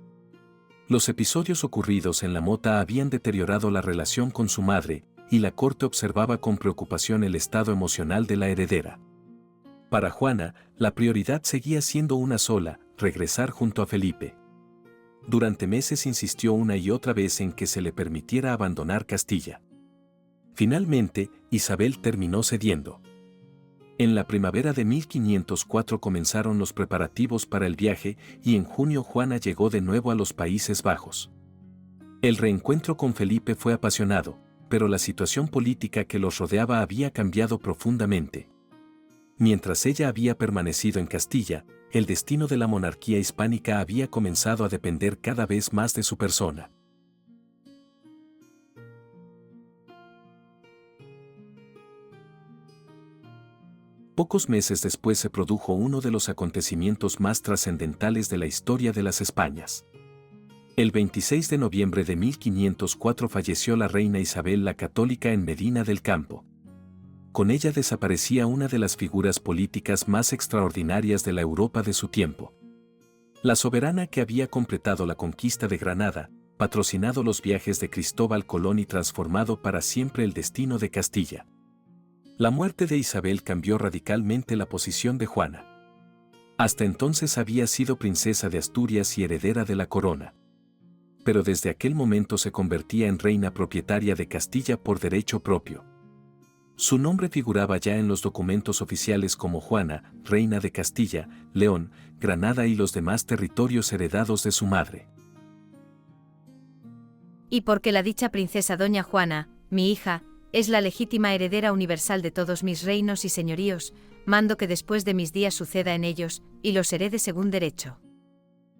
Los episodios ocurridos en la Mota habían deteriorado la relación con su madre, y la corte observaba con preocupación el estado emocional de la heredera. Para Juana, la prioridad seguía siendo una sola: regresar junto a Felipe. Durante meses insistió una y otra vez en que se le permitiera abandonar Castilla. Finalmente, Isabel terminó cediendo. En la primavera de 1504 comenzaron los preparativos para el viaje y en junio Juana llegó de nuevo a los Países Bajos. El reencuentro con Felipe fue apasionado, pero la situación política que los rodeaba había cambiado profundamente. Mientras ella había permanecido en Castilla, el destino de la monarquía hispánica había comenzado a depender cada vez más de su persona. Pocos meses después se produjo uno de los acontecimientos más trascendentales de la historia de las Españas. El 26 de noviembre de 1504 falleció la reina Isabel la Católica en Medina del Campo. Con ella desaparecía una de las figuras políticas más extraordinarias de la Europa de su tiempo. La soberana que había completado la conquista de Granada, patrocinado los viajes de Cristóbal Colón y transformado para siempre el destino de Castilla. La muerte de Isabel cambió radicalmente la posición de Juana. Hasta entonces había sido princesa de Asturias y heredera de la corona. Pero desde aquel momento se convertía en reina propietaria de Castilla por derecho propio. Su nombre figuraba ya en los documentos oficiales como Juana, reina de Castilla, León, Granada y los demás territorios heredados de su madre. Y porque la dicha princesa doña Juana, mi hija, es la legítima heredera universal de todos mis reinos y señoríos, mando que después de mis días suceda en ellos, y los herede según derecho.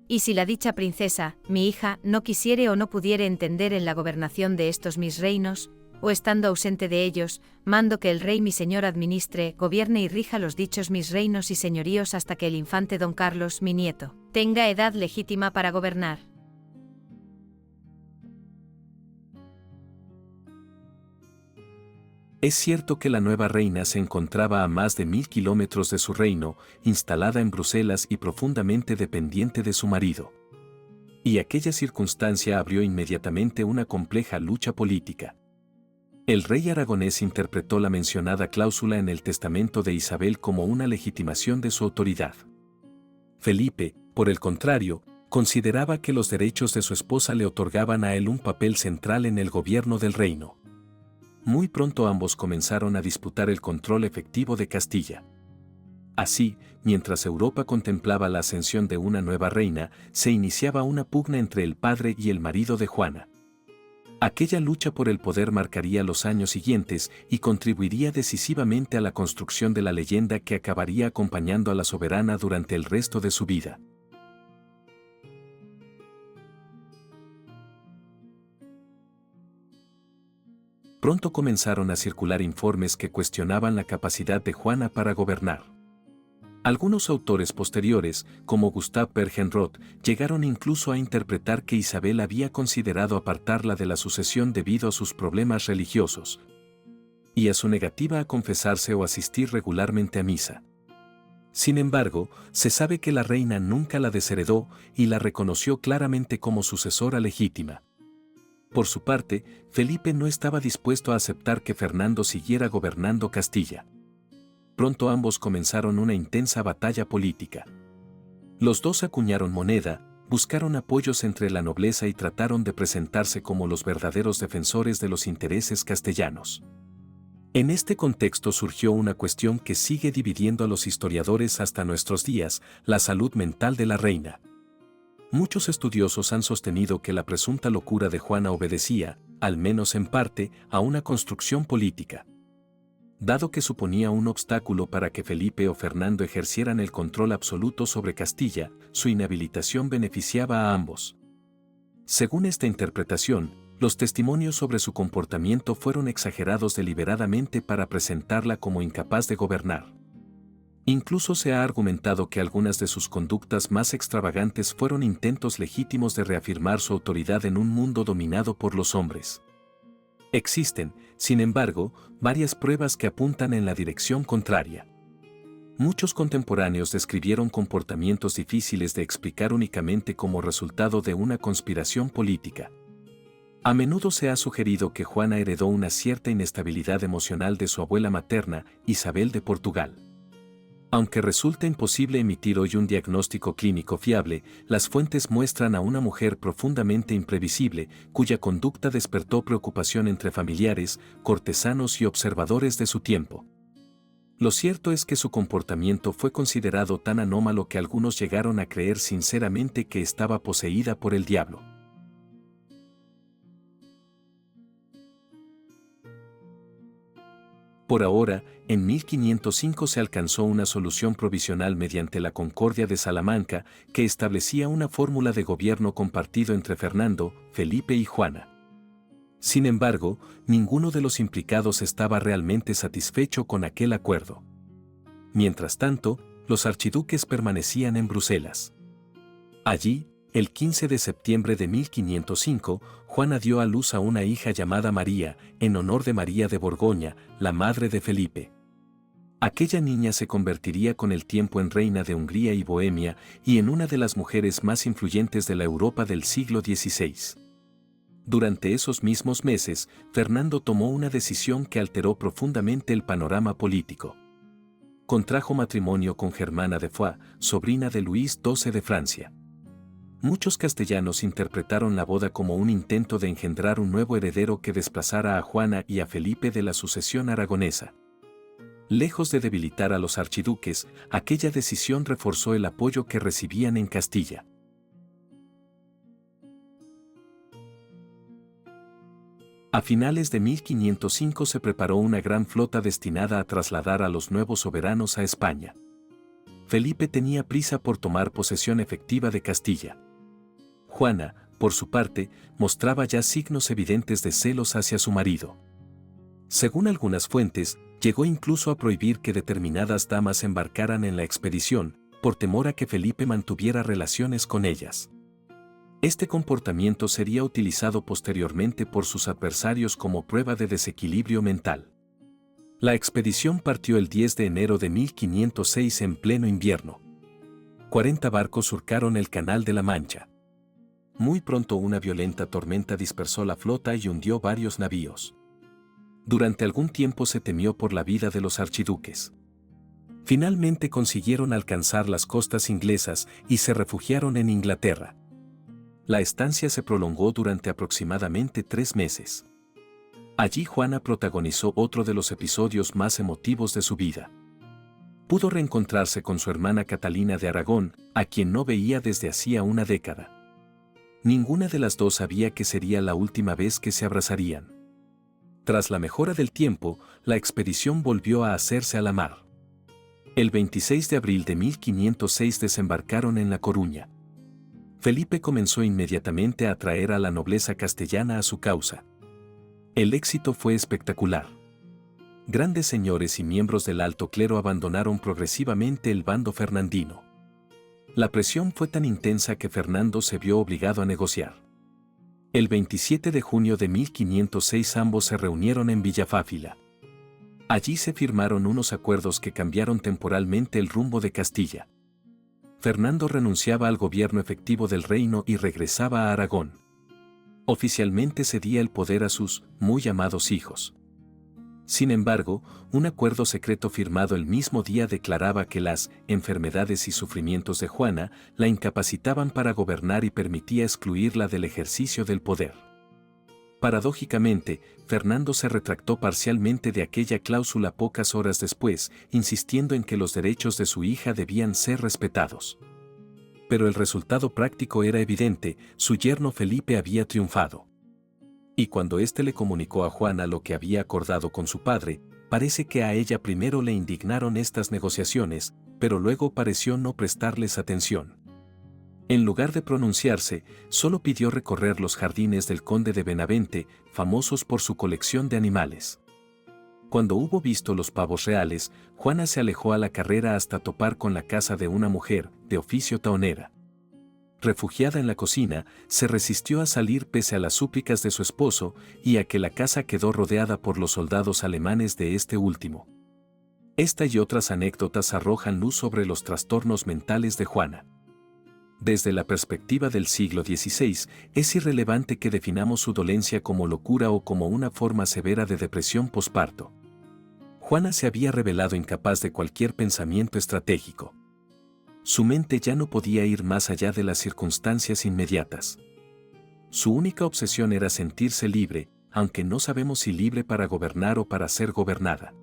Y si la dicha princesa, mi hija, no quisiere o no pudiere entender en la gobernación de estos mis reinos, o estando ausente de ellos, mando que el rey mi señor administre, gobierne y rija los dichos mis reinos y señoríos hasta que el infante don Carlos, mi nieto, tenga edad legítima para gobernar. Es cierto que la nueva reina se encontraba a más de 1000 kilómetros de su reino, instalada en Bruselas y profundamente dependiente de su marido. Y aquella circunstancia abrió inmediatamente una compleja lucha política. El rey aragonés interpretó la mencionada cláusula en el testamento de Isabel como una legitimación de su autoridad. Felipe, por el contrario, consideraba que los derechos de su esposa le otorgaban a él un papel central en el gobierno del reino. Muy pronto ambos comenzaron a disputar el control efectivo de Castilla. Así, mientras Europa contemplaba la ascensión de una nueva reina, se iniciaba una pugna entre el padre y el marido de Juana. Aquella lucha por el poder marcaría los años siguientes y contribuiría decisivamente a la construcción de la leyenda que acabaría acompañando a la soberana durante el resto de su vida. Pronto comenzaron a circular informes que cuestionaban la capacidad de Juana para gobernar. Algunos autores posteriores, como Gustave Bergenroth, llegaron incluso a interpretar que Isabel había considerado apartarla de la sucesión debido a sus problemas religiosos y a su negativa a confesarse o asistir regularmente a misa. Sin embargo, se sabe que la reina nunca la desheredó y la reconoció claramente como sucesora legítima. Por su parte, Felipe no estaba dispuesto a aceptar que Fernando siguiera gobernando Castilla. Pronto ambos comenzaron una intensa batalla política. Los dos acuñaron moneda, buscaron apoyos entre la nobleza y trataron de presentarse como los verdaderos defensores de los intereses castellanos. En este contexto surgió una cuestión que sigue dividiendo a los historiadores hasta nuestros días: la salud mental de la reina. Muchos estudiosos han sostenido que la presunta locura de Juana obedecía, al menos en parte, a una construcción política. Dado que suponía un obstáculo para que Felipe o Fernando ejercieran el control absoluto sobre Castilla, su inhabilitación beneficiaba a ambos. Según esta interpretación, los testimonios sobre su comportamiento fueron exagerados deliberadamente para presentarla como incapaz de gobernar. Incluso se ha argumentado que algunas de sus conductas más extravagantes fueron intentos legítimos de reafirmar su autoridad en un mundo dominado por los hombres. Existen, sin embargo, varias pruebas que apuntan en la dirección contraria. Muchos contemporáneos describieron comportamientos difíciles de explicar únicamente como resultado de una conspiración política. A menudo se ha sugerido que Juana heredó una cierta inestabilidad emocional de su abuela materna, Isabel de Portugal. Aunque resulta imposible emitir hoy un diagnóstico clínico fiable, las fuentes muestran a una mujer profundamente imprevisible, cuya conducta despertó preocupación entre familiares, cortesanos y observadores de su tiempo. Lo cierto es que su comportamiento fue considerado tan anómalo que algunos llegaron a creer sinceramente que estaba poseída por el diablo. Por ahora, en 1505 se alcanzó una solución provisional mediante la Concordia de Salamanca, que establecía una fórmula de gobierno compartido entre Fernando, Felipe y Juana. Sin embargo, ninguno de los implicados estaba realmente satisfecho con aquel acuerdo. Mientras tanto, los archiduques permanecían en Bruselas. Allí, el 15 de septiembre de 1505, Juana dio a luz a una hija llamada María, en honor de María de Borgoña, la madre de Felipe. Aquella niña se convertiría con el tiempo en reina de Hungría y Bohemia y en una de las mujeres más influyentes de la Europa del siglo XVI. Durante esos mismos meses, Fernando tomó una decisión que alteró profundamente el panorama político. Contrajo matrimonio con Germana de Foix, sobrina de Luis XII de Francia. Muchos castellanos interpretaron la boda como un intento de engendrar un nuevo heredero que desplazara a Juana y a Felipe de la sucesión aragonesa. Lejos de debilitar a los archiduques, aquella decisión reforzó el apoyo que recibían en Castilla. A finales de 1505 se preparó una gran flota destinada a trasladar a los nuevos soberanos a España. Felipe tenía prisa por tomar posesión efectiva de Castilla. Juana, por su parte, mostraba ya signos evidentes de celos hacia su marido. Según algunas fuentes, llegó incluso a prohibir que determinadas damas embarcaran en la expedición, por temor a que Felipe mantuviera relaciones con ellas. Este comportamiento sería utilizado posteriormente por sus adversarios como prueba de desequilibrio mental. La expedición partió el 10 de enero de 1506 en pleno invierno. 40 barcos surcaron el Canal de la Mancha. Muy pronto una violenta tormenta dispersó la flota y hundió varios navíos. Durante algún tiempo se temió por la vida de los archiduques. Finalmente consiguieron alcanzar las costas inglesas y se refugiaron en Inglaterra. La estancia se prolongó durante aproximadamente 3 meses. Allí Juana protagonizó otro de los episodios más emotivos de su vida. Pudo reencontrarse con su hermana Catalina de Aragón, a quien no veía desde hacía una década. Ninguna de las dos sabía que sería la última vez que se abrazarían. Tras la mejora del tiempo, la expedición volvió a hacerse a la mar. El 26 de abril de 1506 desembarcaron en La Coruña. Felipe comenzó inmediatamente a atraer a la nobleza castellana a su causa. El éxito fue espectacular. Grandes señores y miembros del alto clero abandonaron progresivamente el bando fernandino. La presión fue tan intensa que Fernando se vio obligado a negociar. El 27 de junio de 1506 ambos se reunieron en Villafáfila. Allí se firmaron unos acuerdos que cambiaron temporalmente el rumbo de Castilla. Fernando renunciaba al gobierno efectivo del reino y regresaba a Aragón. Oficialmente cedía el poder a sus muy amados hijos. Sin embargo, un acuerdo secreto firmado el mismo día declaraba que las enfermedades y sufrimientos de Juana la incapacitaban para gobernar y permitía excluirla del ejercicio del poder. Paradójicamente, Fernando se retractó parcialmente de aquella cláusula pocas horas después, insistiendo en que los derechos de su hija debían ser respetados. Pero el resultado práctico era evidente: su yerno Felipe había triunfado. Y cuando éste le comunicó a Juana lo que había acordado con su padre, parece que a ella primero le indignaron estas negociaciones, pero luego pareció no prestarles atención. En lugar de pronunciarse, solo pidió recorrer los jardines del conde de Benavente, famosos por su colección de animales. Cuando hubo visto los pavos reales, Juana se alejó a la carrera hasta topar con la casa de una mujer, de oficio taonera. Refugiada en la cocina, se resistió a salir pese a las súplicas de su esposo y a que la casa quedó rodeada por los soldados alemanes de este último. Esta y otras anécdotas arrojan luz sobre los trastornos mentales de Juana. Desde la perspectiva del siglo XVI, es irrelevante que definamos su dolencia como locura o como una forma severa de depresión posparto. Juana se había revelado incapaz de cualquier pensamiento estratégico. Su mente ya no podía ir más allá de las circunstancias inmediatas. Su única obsesión era sentirse libre, aunque no sabemos si libre para gobernar o para ser gobernada.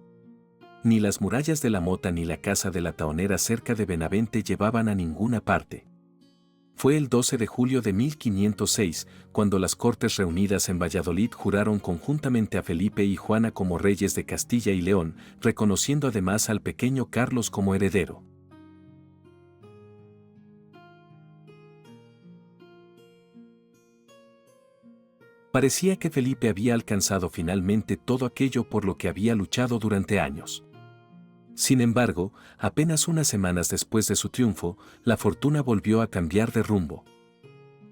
Ni las murallas de la Mota ni la casa de la taonera cerca de Benavente llevaban a ninguna parte. Fue el 12 de julio de 1506, cuando las Cortes reunidas en Valladolid juraron conjuntamente a Felipe y Juana como reyes de Castilla y León, reconociendo además al pequeño Carlos como heredero. Parecía que Felipe había alcanzado finalmente todo aquello por lo que había luchado durante años. Sin embargo, apenas unas semanas después de su triunfo, la fortuna volvió a cambiar de rumbo.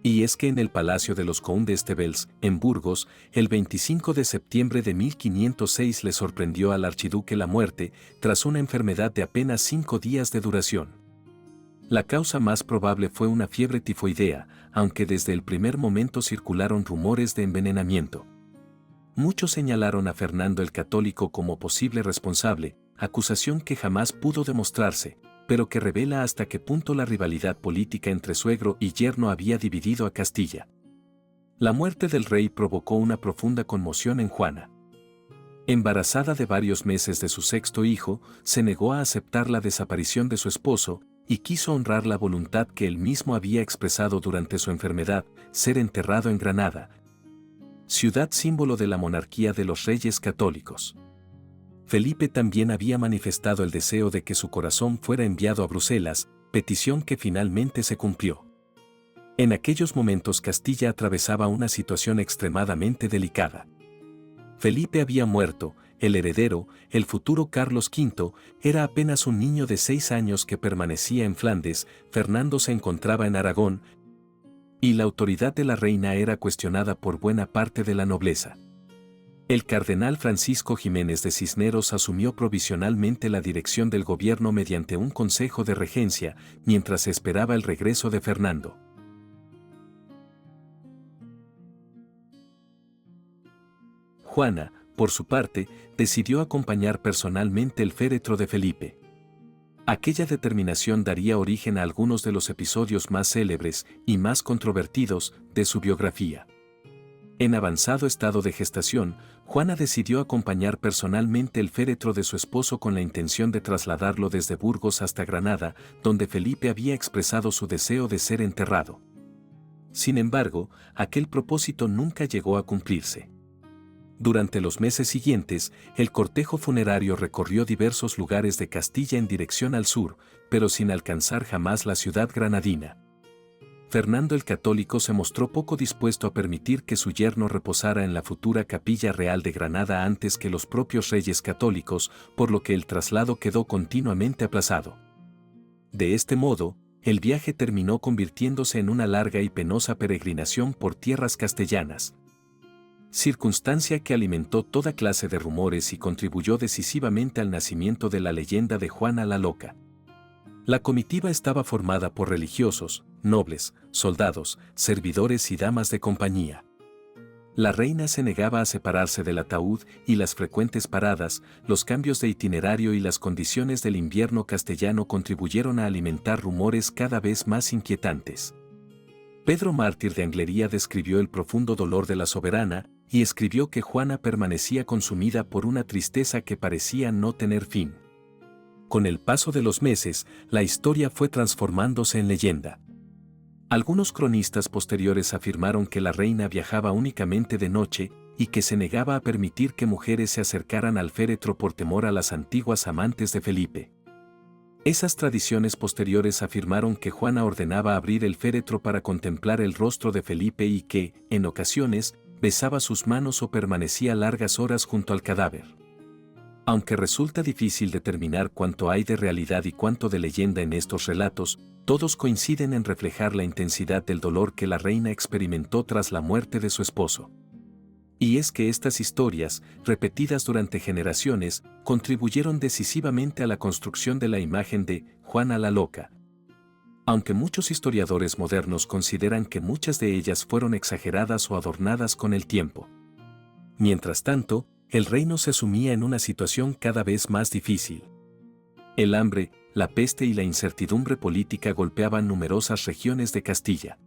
Y es que en el Palacio de los Condes de Bels, en Burgos, el 25 de septiembre de 1506 le sorprendió al archiduque la muerte, tras una enfermedad de apenas 5 días de duración. La causa más probable fue una fiebre tifoidea, aunque desde el primer momento circularon rumores de envenenamiento. Muchos señalaron a Fernando el Católico como posible responsable, acusación que jamás pudo demostrarse, pero que revela hasta qué punto la rivalidad política entre suegro y yerno había dividido a Castilla. La muerte del rey provocó una profunda conmoción en Juana. Embarazada de varios meses de su sexto hijo, se negó a aceptar la desaparición de su esposo, y quiso honrar la voluntad que él mismo había expresado durante su enfermedad, ser enterrado en Granada, ciudad símbolo de la monarquía de los reyes católicos. Felipe también había manifestado el deseo de que su corazón fuera enviado a Bruselas, petición que finalmente se cumplió. En aquellos momentos Castilla atravesaba una situación extremadamente delicada. Felipe había muerto, el heredero, el futuro Carlos V, era apenas un niño de 6 años que permanecía en Flandes, Fernando se encontraba en Aragón, y la autoridad de la reina era cuestionada por buena parte de la nobleza. El cardenal Francisco Jiménez de Cisneros asumió provisionalmente la dirección del gobierno mediante un consejo de regencia, mientras se esperaba el regreso de Fernando. Juana, por su parte, decidió acompañar personalmente el féretro de Felipe. Aquella determinación daría origen a algunos de los episodios más célebres y más controvertidos de su biografía. En avanzado estado de gestación, Juana decidió acompañar personalmente el féretro de su esposo con la intención de trasladarlo desde Burgos hasta Granada, donde Felipe había expresado su deseo de ser enterrado. Sin embargo, aquel propósito nunca llegó a cumplirse. Durante los meses siguientes, el cortejo funerario recorrió diversos lugares de Castilla en dirección al sur, pero sin alcanzar jamás la ciudad granadina. Fernando el Católico se mostró poco dispuesto a permitir que su yerno reposara en la futura Capilla Real de Granada antes que los propios reyes católicos, por lo que el traslado quedó continuamente aplazado. De este modo, el viaje terminó convirtiéndose en una larga y penosa peregrinación por tierras castellanas, circunstancia que alimentó toda clase de rumores y contribuyó decisivamente al nacimiento de la leyenda de Juana la Loca. La comitiva estaba formada por religiosos, nobles, soldados, servidores y damas de compañía. La reina se negaba a separarse del ataúd y las frecuentes paradas, los cambios de itinerario y las condiciones del invierno castellano contribuyeron a alimentar rumores cada vez más inquietantes. Pedro Mártir de Anglería describió el profundo dolor de la soberana y escribió que Juana permanecía consumida por una tristeza que parecía no tener fin. Con el paso de los meses, la historia fue transformándose en leyenda. Algunos cronistas posteriores afirmaron que la reina viajaba únicamente de noche y que se negaba a permitir que mujeres se acercaran al féretro por temor a las antiguas amantes de Felipe. Esas tradiciones posteriores afirmaron que Juana ordenaba abrir el féretro para contemplar el rostro de Felipe y que, en ocasiones, besaba sus manos o permanecía largas horas junto al cadáver. Aunque resulta difícil determinar cuánto hay de realidad y cuánto de leyenda en estos relatos, todos coinciden en reflejar la intensidad del dolor que la reina experimentó tras la muerte de su esposo. Y es que estas historias, repetidas durante generaciones, contribuyeron decisivamente a la construcción de la imagen de Juana la Loca. Aunque muchos historiadores modernos consideran que muchas de ellas fueron exageradas o adornadas con el tiempo. Mientras tanto, el reino se sumía en una situación cada vez más difícil. El hambre, la peste y la incertidumbre política golpeaban numerosas regiones de Castilla.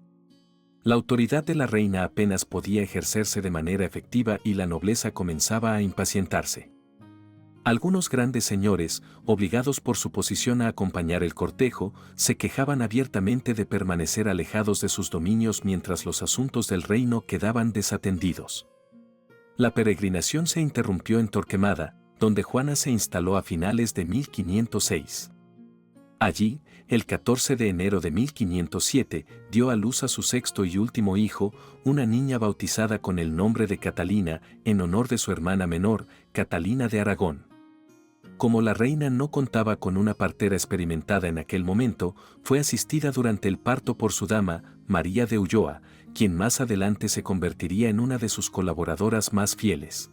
La autoridad de la reina apenas podía ejercerse de manera efectiva y la nobleza comenzaba a impacientarse. Algunos grandes señores, obligados por su posición a acompañar el cortejo, se quejaban abiertamente de permanecer alejados de sus dominios mientras los asuntos del reino quedaban desatendidos. La peregrinación se interrumpió en Torquemada, donde Juana se instaló a finales de 1506. Allí, el 14 de enero de 1507, dio a luz a su sexto y último hijo, una niña bautizada con el nombre de Catalina, en honor de su hermana menor, Catalina de Aragón. Como la reina no contaba con una partera experimentada en aquel momento, fue asistida durante el parto por su dama, María de Ulloa, quien más adelante se convertiría en una de sus colaboradoras más fieles.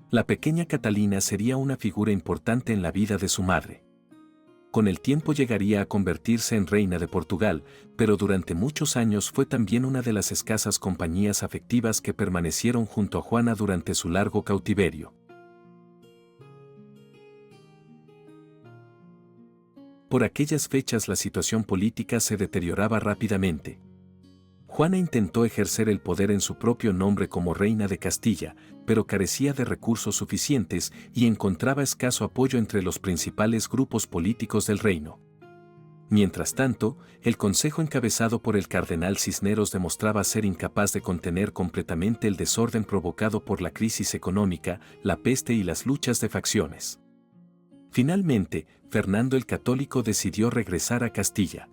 La pequeña Catalina sería una figura importante en la vida de su madre. Con el tiempo llegaría a convertirse en reina de Portugal, pero durante muchos años fue también una de las escasas compañías afectivas que permanecieron junto a Juana durante su largo cautiverio. Por aquellas fechas la situación política se deterioraba rápidamente. Juana intentó ejercer el poder en su propio nombre como reina de Castilla, pero carecía de recursos suficientes y encontraba escaso apoyo entre los principales grupos políticos del reino. Mientras tanto, el consejo encabezado por el cardenal Cisneros demostraba ser incapaz de contener completamente el desorden provocado por la crisis económica, la peste y las luchas de facciones. Finalmente, Fernando el Católico decidió regresar a Castilla.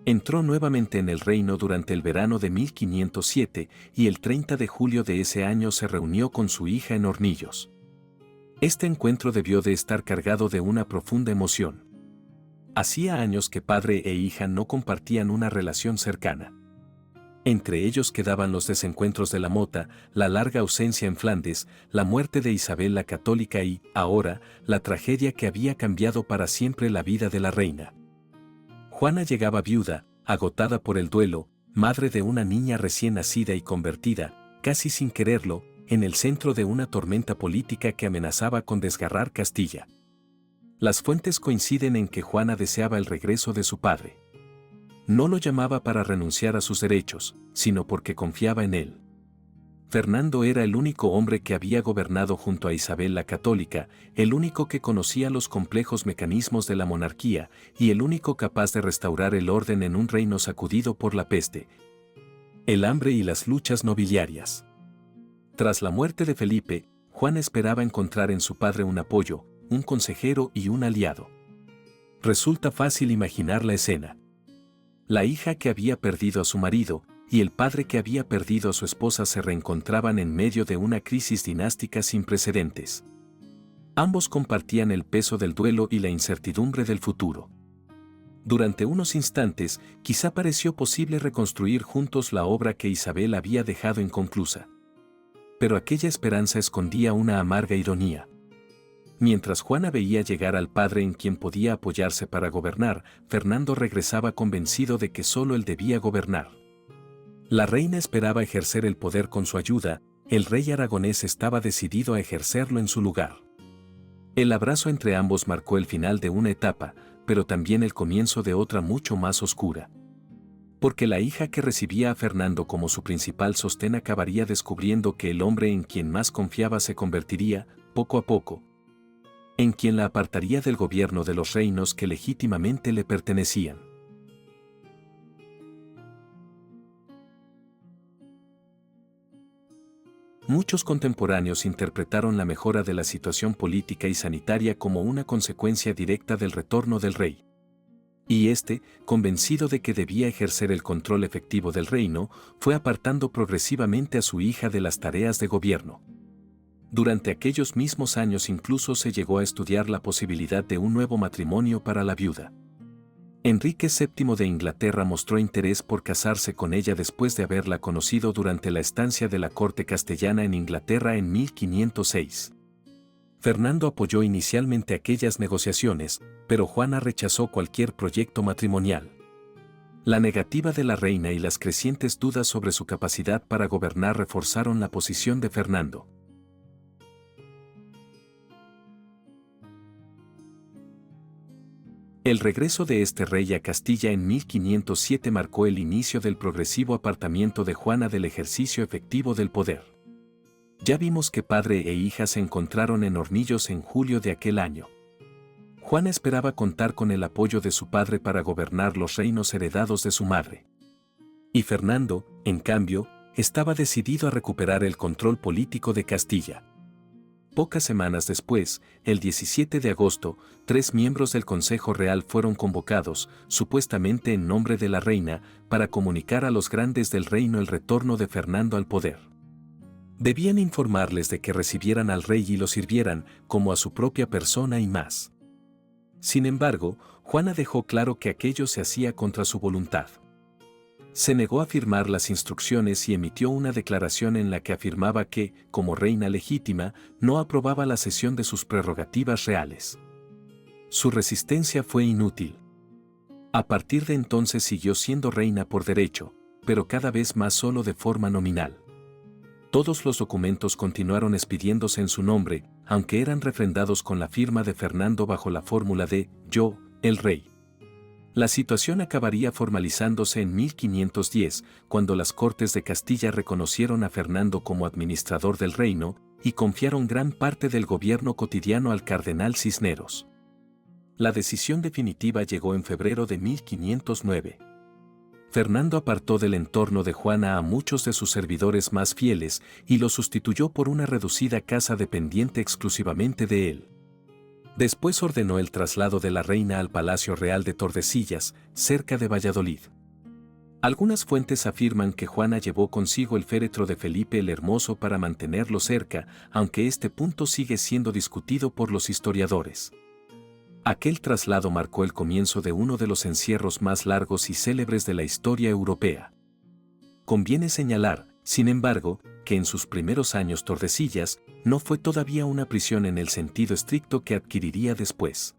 Entró nuevamente en el reino durante el verano de 1507 y el 30 de julio de ese año se reunió con su hija en Hornillos. Este encuentro debió de estar cargado de una profunda emoción. Hacía años que padre e hija no compartían una relación cercana. Entre ellos quedaban los desencuentros de la Mota, la larga ausencia en Flandes, la muerte de Isabel la Católica y, ahora, la tragedia que había cambiado para siempre la vida de la reina. Juana llegaba viuda, agotada por el duelo, madre de una niña recién nacida y convertida, casi sin quererlo, en el centro de una tormenta política que amenazaba con desgarrar Castilla. Las fuentes coinciden en que Juana deseaba el regreso de su padre. No lo llamaba para renunciar a sus derechos, sino porque confiaba en él. Fernando era el único hombre que había gobernado junto a Isabel la Católica, el único que conocía los complejos mecanismos de la monarquía y el único capaz de restaurar el orden en un reino sacudido por la peste, el hambre y las luchas nobiliarias. Tras la muerte de Felipe, Juan esperaba encontrar en su padre un apoyo, un consejero y un aliado. Resulta fácil imaginar la escena. La hija que había perdido a su marido y el padre que había perdido a su esposa se reencontraban en medio de una crisis dinástica sin precedentes. Ambos compartían el peso del duelo y la incertidumbre del futuro. Durante unos instantes, quizá pareció posible reconstruir juntos la obra que Isabel había dejado inconclusa. Pero aquella esperanza escondía una amarga ironía. Mientras Juana veía llegar al padre en quien podía apoyarse para gobernar, Fernando regresaba convencido de que solo él debía gobernar. La reina esperaba ejercer el poder con su ayuda, el rey aragonés estaba decidido a ejercerlo en su lugar. El abrazo entre ambos marcó el final de una etapa, pero también el comienzo de otra mucho más oscura. Porque la hija que recibía a Fernando como su principal sostén acabaría descubriendo que el hombre en quien más confiaba se convertiría, poco a poco, en quien la apartaría del gobierno de los reinos que legítimamente le pertenecían. Muchos contemporáneos interpretaron la mejora de la situación política y sanitaria como una consecuencia directa del retorno del rey. Y este, convencido de que debía ejercer el control efectivo del reino, fue apartando progresivamente a su hija de las tareas de gobierno. Durante aquellos mismos años incluso se llegó a estudiar la posibilidad de un nuevo matrimonio para la viuda. Enrique VII de Inglaterra mostró interés por casarse con ella después de haberla conocido durante la estancia de la corte castellana en Inglaterra en 1506. Fernando apoyó inicialmente aquellas negociaciones, pero Juana rechazó cualquier proyecto matrimonial. La negativa de la reina y las crecientes dudas sobre su capacidad para gobernar reforzaron la posición de Fernando. El regreso de este rey a Castilla en 1507 marcó el inicio del progresivo apartamiento de Juana del ejercicio efectivo del poder. Ya vimos que padre e hija se encontraron en Hornillos en julio de aquel año. Juana esperaba contar con el apoyo de su padre para gobernar los reinos heredados de su madre. Y Fernando, en cambio, estaba decidido a recuperar el control político de Castilla. Pocas semanas después, el 17 de agosto, 3 miembros del Consejo Real fueron convocados, supuestamente en nombre de la reina, para comunicar a los grandes del reino el retorno de Fernando al poder. Debían informarles de que recibieran al rey y lo sirvieran, como a su propia persona y más. Sin embargo, Juana dejó claro que aquello se hacía contra su voluntad. Se negó a firmar las instrucciones y emitió una declaración en la que afirmaba que, como reina legítima, no aprobaba la cesión de sus prerrogativas reales. Su resistencia fue inútil. A partir de entonces siguió siendo reina por derecho, pero cada vez más solo de forma nominal. Todos los documentos continuaron expidiéndose en su nombre, aunque eran refrendados con la firma de Fernando bajo la fórmula de «Yo, el rey». La situación acabaría formalizándose en 1510, cuando las Cortes de Castilla reconocieron a Fernando como administrador del reino y confiaron gran parte del gobierno cotidiano al cardenal Cisneros. La decisión definitiva llegó en febrero de 1509. Fernando apartó del entorno de Juana a muchos de sus servidores más fieles y lo sustituyó por una reducida casa dependiente exclusivamente de él. Después ordenó el traslado de la reina al Palacio Real de Tordesillas, cerca de Valladolid. Algunas fuentes afirman que Juana llevó consigo el féretro de Felipe el Hermoso para mantenerlo cerca, aunque este punto sigue siendo discutido por los historiadores. Aquel traslado marcó el comienzo de uno de los encierros más largos y célebres de la historia europea. Conviene señalar, sin embargo, que en sus primeros años Tordesillas no fue todavía una prisión en el sentido estricto que adquiriría después.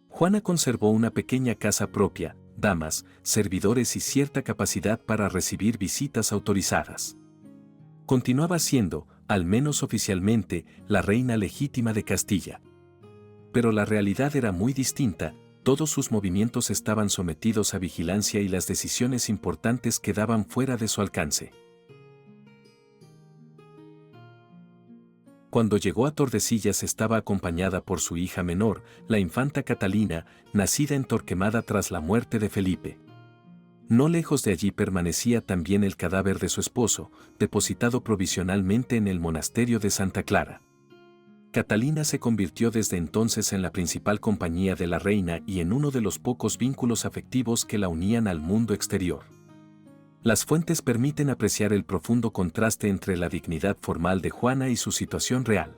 Juana conservó una pequeña casa propia, damas, servidores y cierta capacidad para recibir visitas autorizadas. Continuaba siendo, al menos oficialmente, la reina legítima de Castilla. Pero la realidad era muy distinta, todos sus movimientos estaban sometidos a vigilancia y las decisiones importantes quedaban fuera de su alcance. Cuando llegó a Tordesillas estaba acompañada por su hija menor, la infanta Catalina, nacida en Torquemada tras la muerte de Felipe. No lejos de allí permanecía también el cadáver de su esposo, depositado provisionalmente en el monasterio de Santa Clara. Catalina se convirtió desde entonces en la principal compañía de la reina y en uno de los pocos vínculos afectivos que la unían al mundo exterior. Las fuentes permiten apreciar el profundo contraste entre la dignidad formal de Juana y su situación real.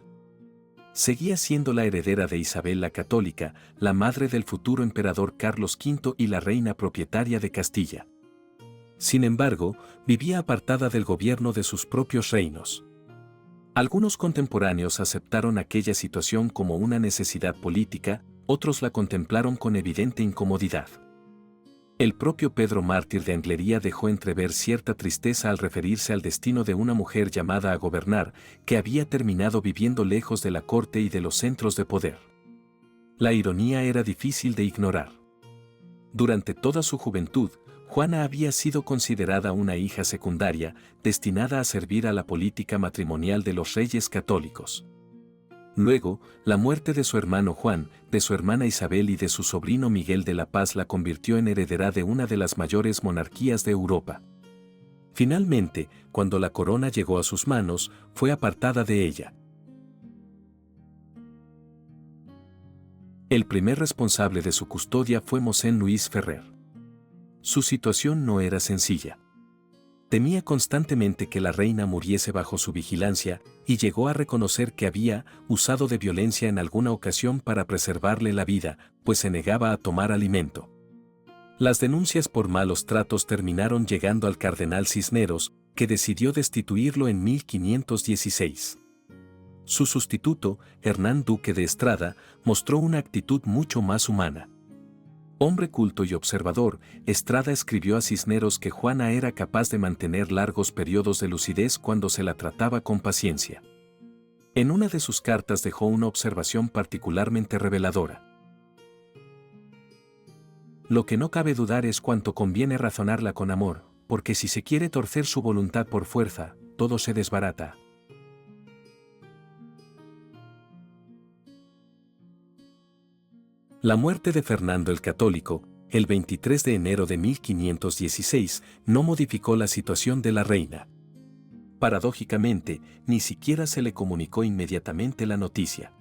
Seguía siendo la heredera de Isabel la Católica, la madre del futuro emperador Carlos V y la reina propietaria de Castilla. Sin embargo, vivía apartada del gobierno de sus propios reinos. Algunos contemporáneos aceptaron aquella situación como una necesidad política, otros la contemplaron con evidente incomodidad. El propio Pedro Mártir de Anglería dejó entrever cierta tristeza al referirse al destino de una mujer llamada a gobernar, que había terminado viviendo lejos de la corte y de los centros de poder. La ironía era difícil de ignorar. Durante toda su juventud, Juana había sido considerada una hija secundaria, destinada a servir a la política matrimonial de los reyes católicos. Luego, la muerte de su hermano Juan, de su hermana Isabel y de su sobrino Miguel de la Paz la convirtió en heredera de una de las mayores monarquías de Europa. Finalmente, cuando la corona llegó a sus manos, fue apartada de ella. El primer responsable de su custodia fue Mosén Luis Ferrer. Su situación no era sencilla. Temía constantemente que la reina muriese bajo su vigilancia, y llegó a reconocer que había usado de violencia en alguna ocasión para preservarle la vida, pues se negaba a tomar alimento. Las denuncias por malos tratos terminaron llegando al cardenal Cisneros, que decidió destituirlo en 1516. Su sustituto, Hernán Duque de Estrada, mostró una actitud mucho más humana. Hombre culto y observador, Estrada escribió a Cisneros que Juana era capaz de mantener largos periodos de lucidez cuando se la trataba con paciencia. En una de sus cartas dejó una observación particularmente reveladora. Lo que no cabe dudar es cuánto conviene razonarla con amor, porque si se quiere torcer su voluntad por fuerza, todo se desbarata. La muerte de Fernando el Católico, el 23 de enero de 1516, no modificó la situación de la reina. Paradójicamente, ni siquiera se le comunicó inmediatamente la noticia.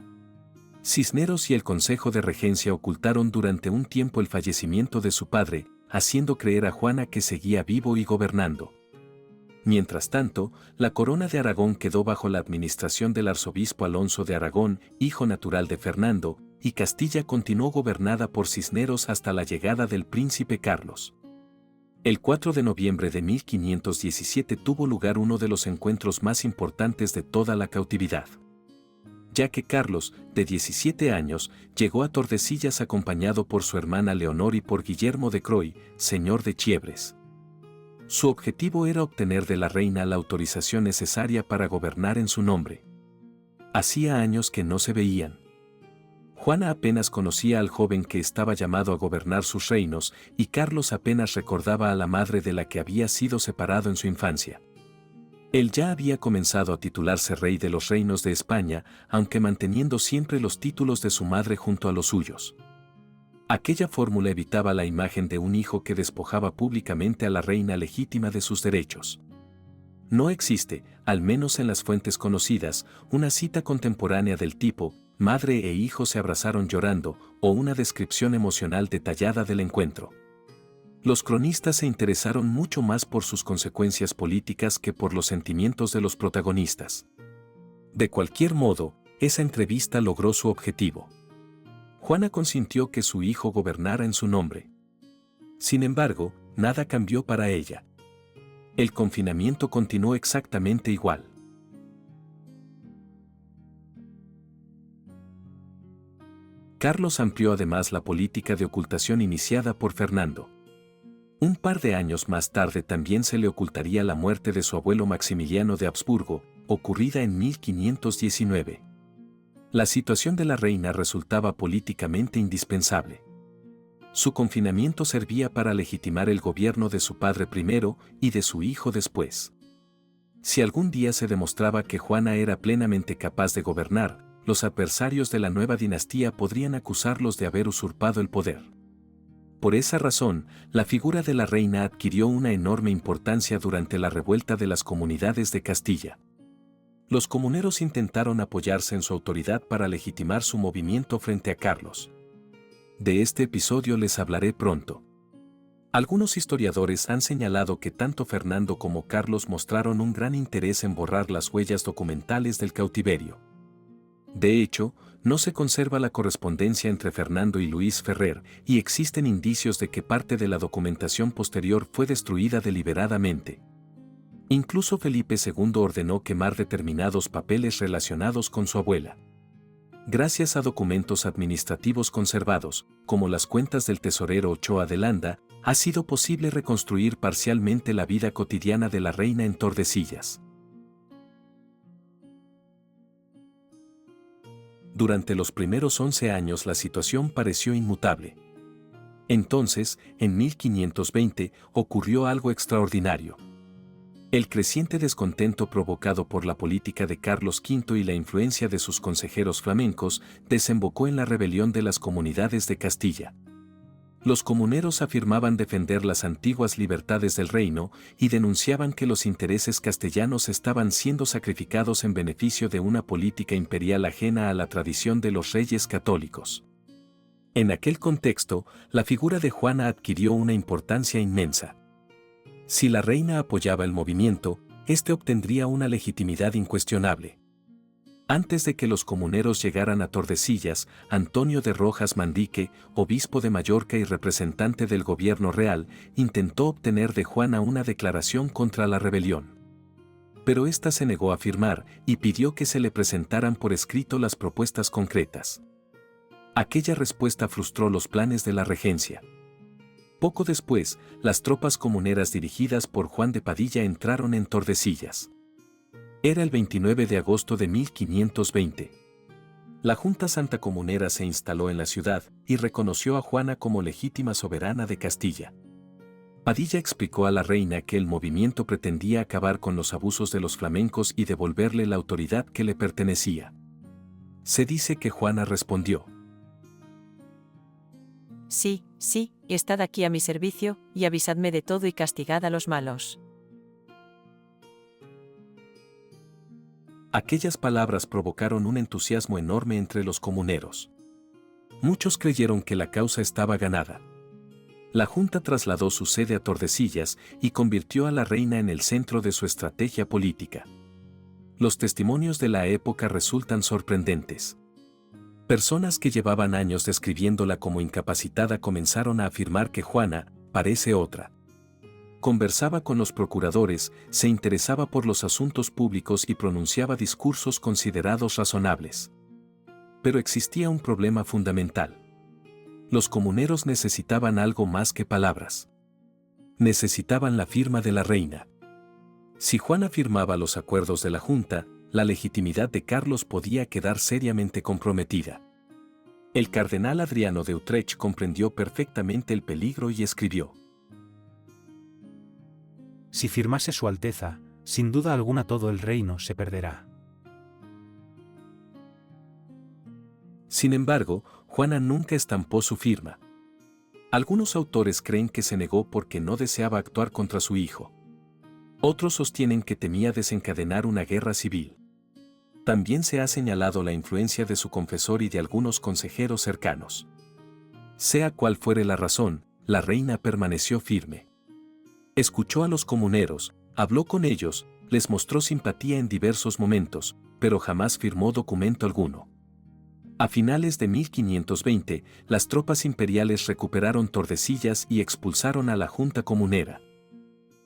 Cisneros y el Consejo de Regencia ocultaron durante un tiempo el fallecimiento de su padre, haciendo creer a Juana que seguía vivo y gobernando. Mientras tanto, la corona de Aragón quedó bajo la administración del arzobispo Alonso de Aragón, hijo natural de Fernando, y Castilla continuó gobernada por Cisneros hasta la llegada del príncipe Carlos. El 4 de noviembre de 1517 tuvo lugar uno de los encuentros más importantes de toda la cautividad, ya que Carlos, de 17 años, llegó a Tordesillas acompañado por su hermana Leonor y por Guillermo de Croy, señor de Chievres. Su objetivo era obtener de la reina la autorización necesaria para gobernar en su nombre. Hacía años que no se veían. Juana apenas conocía al joven que estaba llamado a gobernar sus reinos, y Carlos apenas recordaba a la madre de la que había sido separado en su infancia. Él ya había comenzado a titularse rey de los reinos de España, aunque manteniendo siempre los títulos de su madre junto a los suyos. Aquella fórmula evitaba la imagen de un hijo que despojaba públicamente a la reina legítima de sus derechos. No existe, al menos en las fuentes conocidas, una cita contemporánea del tipo, madre e hijo se abrazaron llorando, o una descripción emocional detallada del encuentro. Los cronistas se interesaron mucho más por sus consecuencias políticas que por los sentimientos de los protagonistas. De cualquier modo, esa entrevista logró su objetivo. Juana consintió que su hijo gobernara en su nombre. Sin embargo, nada cambió para ella. El confinamiento continuó exactamente igual. Carlos amplió además la política de ocultación iniciada por Fernando. Un par de años más tarde también se le ocultaría la muerte de su abuelo Maximiliano de Habsburgo, ocurrida en 1519. La situación de la reina resultaba políticamente indispensable. Su confinamiento servía para legitimar el gobierno de su padre primero y de su hijo después. Si algún día se demostraba que Juana era plenamente capaz de gobernar, los adversarios de la nueva dinastía podrían acusarlos de haber usurpado el poder. Por esa razón, la figura de la reina adquirió una enorme importancia durante la revuelta de las comunidades de Castilla. Los comuneros intentaron apoyarse en su autoridad para legitimar su movimiento frente a Carlos. De este episodio les hablaré pronto. Algunos historiadores han señalado que tanto Fernando como Carlos mostraron un gran interés en borrar las huellas documentales del cautiverio. De hecho, no se conserva la correspondencia entre Fernando y Luis Ferrer, y existen indicios de que parte de la documentación posterior fue destruida deliberadamente. Incluso Felipe II ordenó quemar determinados papeles relacionados con su abuela. Gracias a documentos administrativos conservados, como las cuentas del tesorero Ochoa de Landa, ha sido posible reconstruir parcialmente la vida cotidiana de la reina en Tordesillas. Durante los primeros 11 años la situación pareció inmutable. Entonces, en 1520, ocurrió algo extraordinario. El creciente descontento provocado por la política de Carlos V y la influencia de sus consejeros flamencos desembocó en la rebelión de las comunidades de Castilla. Los comuneros afirmaban defender las antiguas libertades del reino y denunciaban que los intereses castellanos estaban siendo sacrificados en beneficio de una política imperial ajena a la tradición de los reyes católicos. En aquel contexto, la figura de Juana adquirió una importancia inmensa. Si la reina apoyaba el movimiento, éste obtendría una legitimidad incuestionable. Antes de que los comuneros llegaran a Tordesillas, Antonio de Rojas Mandique, obispo de Mallorca y representante del gobierno real, intentó obtener de Juana una declaración contra la rebelión. Pero ésta se negó a firmar y pidió que se le presentaran por escrito las propuestas concretas. Aquella respuesta frustró los planes de la regencia. Poco después, las tropas comuneras dirigidas por Juan de Padilla entraron en Tordesillas. Era el 29 de agosto de 1520. La Junta Santa Comunera se instaló en la ciudad y reconoció a Juana como legítima soberana de Castilla. Padilla explicó a la reina que el movimiento pretendía acabar con los abusos de los flamencos y devolverle la autoridad que le pertenecía. Se dice que Juana respondió: Sí, sí, estad aquí a mi servicio, y avisadme de todo y castigad a los malos. Aquellas palabras provocaron un entusiasmo enorme entre los comuneros. Muchos creyeron que la causa estaba ganada. La Junta trasladó su sede a Tordesillas y convirtió a la reina en el centro de su estrategia política. Los testimonios de la época resultan sorprendentes. Personas que llevaban años describiéndola como incapacitada comenzaron a afirmar que Juana parece otra. Conversaba con los procuradores, se interesaba por los asuntos públicos y pronunciaba discursos considerados razonables. Pero existía un problema fundamental. Los comuneros necesitaban algo más que palabras. Necesitaban la firma de la reina. Si Juana firmaba los acuerdos de la Junta, la legitimidad de Carlos podía quedar seriamente comprometida. El cardenal Adriano de Utrecht comprendió perfectamente el peligro y escribió: Si firmase Su Alteza, sin duda alguna todo el reino se perderá. Sin embargo, Juana nunca estampó su firma. Algunos autores creen que se negó porque no deseaba actuar contra su hijo. Otros sostienen que temía desencadenar una guerra civil. También se ha señalado la influencia de su confesor y de algunos consejeros cercanos. Sea cual fuere la razón, la reina permaneció firme. Escuchó a los comuneros, habló con ellos, les mostró simpatía en diversos momentos, pero jamás firmó documento alguno. A finales de 1520, las tropas imperiales recuperaron Tordesillas y expulsaron a la Junta Comunera.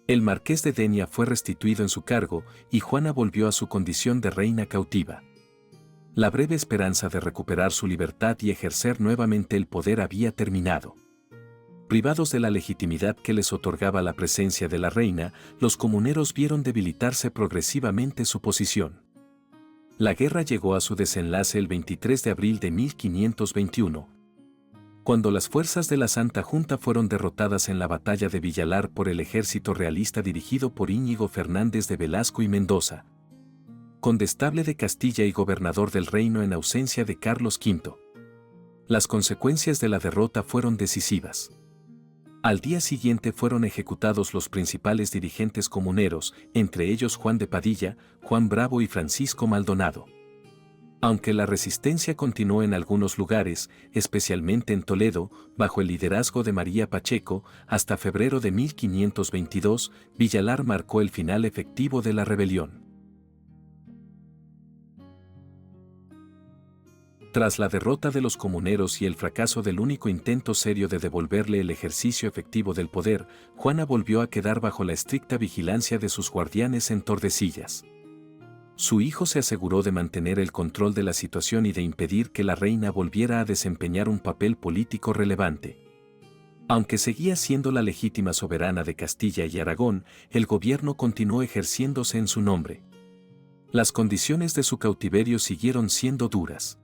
El marqués de Denia fue restituido en su cargo y Juana volvió a su condición de reina cautiva. La breve esperanza de recuperar su libertad y ejercer nuevamente el poder había terminado. Privados de la legitimidad que les otorgaba la presencia de la reina, los comuneros vieron debilitarse progresivamente su posición. La guerra llegó a su desenlace el 23 de abril de 1521. Cuando las fuerzas de la Santa Junta fueron derrotadas en la batalla de Villalar por el ejército realista dirigido por Íñigo Fernández de Velasco y Mendoza, condestable de Castilla y gobernador del reino en ausencia de Carlos V. Las consecuencias de la derrota fueron decisivas. Al día siguiente fueron ejecutados los principales dirigentes comuneros, entre ellos Juan de Padilla, Juan Bravo y Francisco Maldonado. Aunque la resistencia continuó en algunos lugares, especialmente en Toledo, bajo el liderazgo de María Pacheco, hasta febrero de 1522, Villalar marcó el final efectivo de la rebelión. Tras la derrota de los comuneros y el fracaso del único intento serio de devolverle el ejercicio efectivo del poder, Juana volvió a quedar bajo la estricta vigilancia de sus guardianes en Tordesillas. Su hijo se aseguró de mantener el control de la situación y de impedir que la reina volviera a desempeñar un papel político relevante. Aunque seguía siendo la legítima soberana de Castilla y Aragón, el gobierno continuó ejerciéndose en su nombre. Las condiciones de su cautiverio siguieron siendo duras.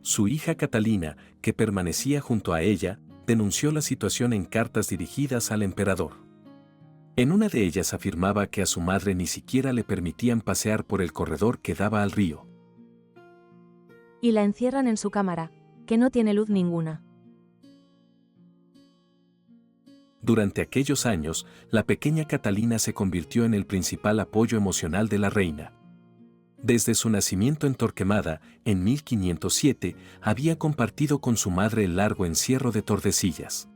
Su hija Catalina, que permanecía junto a ella, denunció la situación en cartas dirigidas al emperador. En una de ellas afirmaba que a su madre ni siquiera le permitían pasear por el corredor que daba al río. Y la encierran en su cámara, que no tiene luz ninguna. Durante aquellos años, la pequeña Catalina se convirtió en el principal apoyo emocional de la reina. Desde su nacimiento en Torquemada, en 1507, había compartido con su madre el largo encierro de Tordesillas.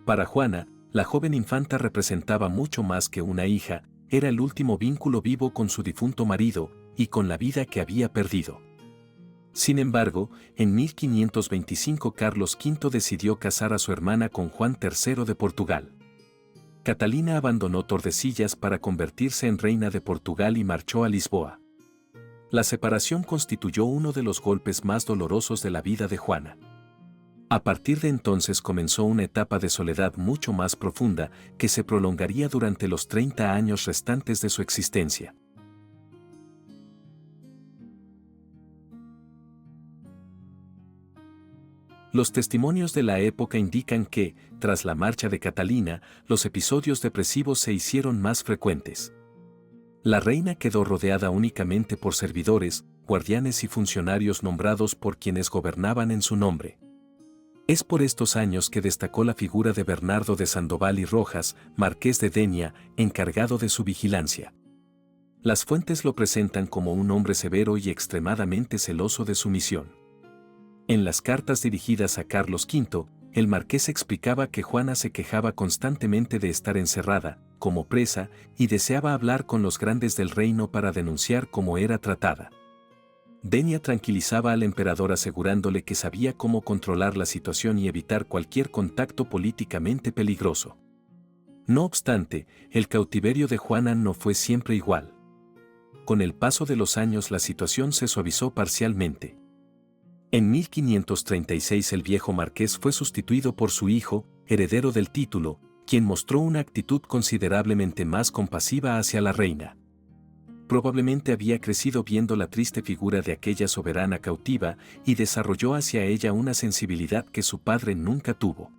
Para Juana, la joven infanta representaba mucho más que una hija, era el último vínculo vivo con su difunto marido y con la vida que había perdido. Sin embargo, en 1525 Carlos V decidió casar a su hermana con Juan III de Portugal. Catalina abandonó Tordesillas para convertirse en reina de Portugal y marchó a Lisboa. La separación constituyó uno de los golpes más dolorosos de la vida de Juana. A partir de entonces comenzó una etapa de soledad mucho más profunda que se prolongaría durante los 30 años restantes de su existencia. Los testimonios de la época indican que, tras la marcha de Catalina, los episodios depresivos se hicieron más frecuentes. La reina quedó rodeada únicamente por servidores, guardianes y funcionarios nombrados por quienes gobernaban en su nombre. Es por estos años que destacó la figura de Bernardo de Sandoval y Rojas, marqués de Denia, encargado de su vigilancia. Las fuentes lo presentan como un hombre severo y extremadamente celoso de su misión. En las cartas dirigidas a Carlos V, el marqués explicaba que Juana se quejaba constantemente de estar encerrada, como presa, y deseaba hablar con los grandes del reino para denunciar cómo era tratada. Denia tranquilizaba al emperador asegurándole que sabía cómo controlar la situación y evitar cualquier contacto políticamente peligroso. No obstante, el cautiverio de Juana no fue siempre igual. Con el paso de los años la situación se suavizó parcialmente. En 1536 el viejo marqués fue sustituido por su hijo, heredero del título, quien mostró una actitud considerablemente más compasiva hacia la reina. Probablemente había crecido viendo la triste figura de aquella soberana cautiva y desarrolló hacia ella una sensibilidad que su padre nunca tuvo.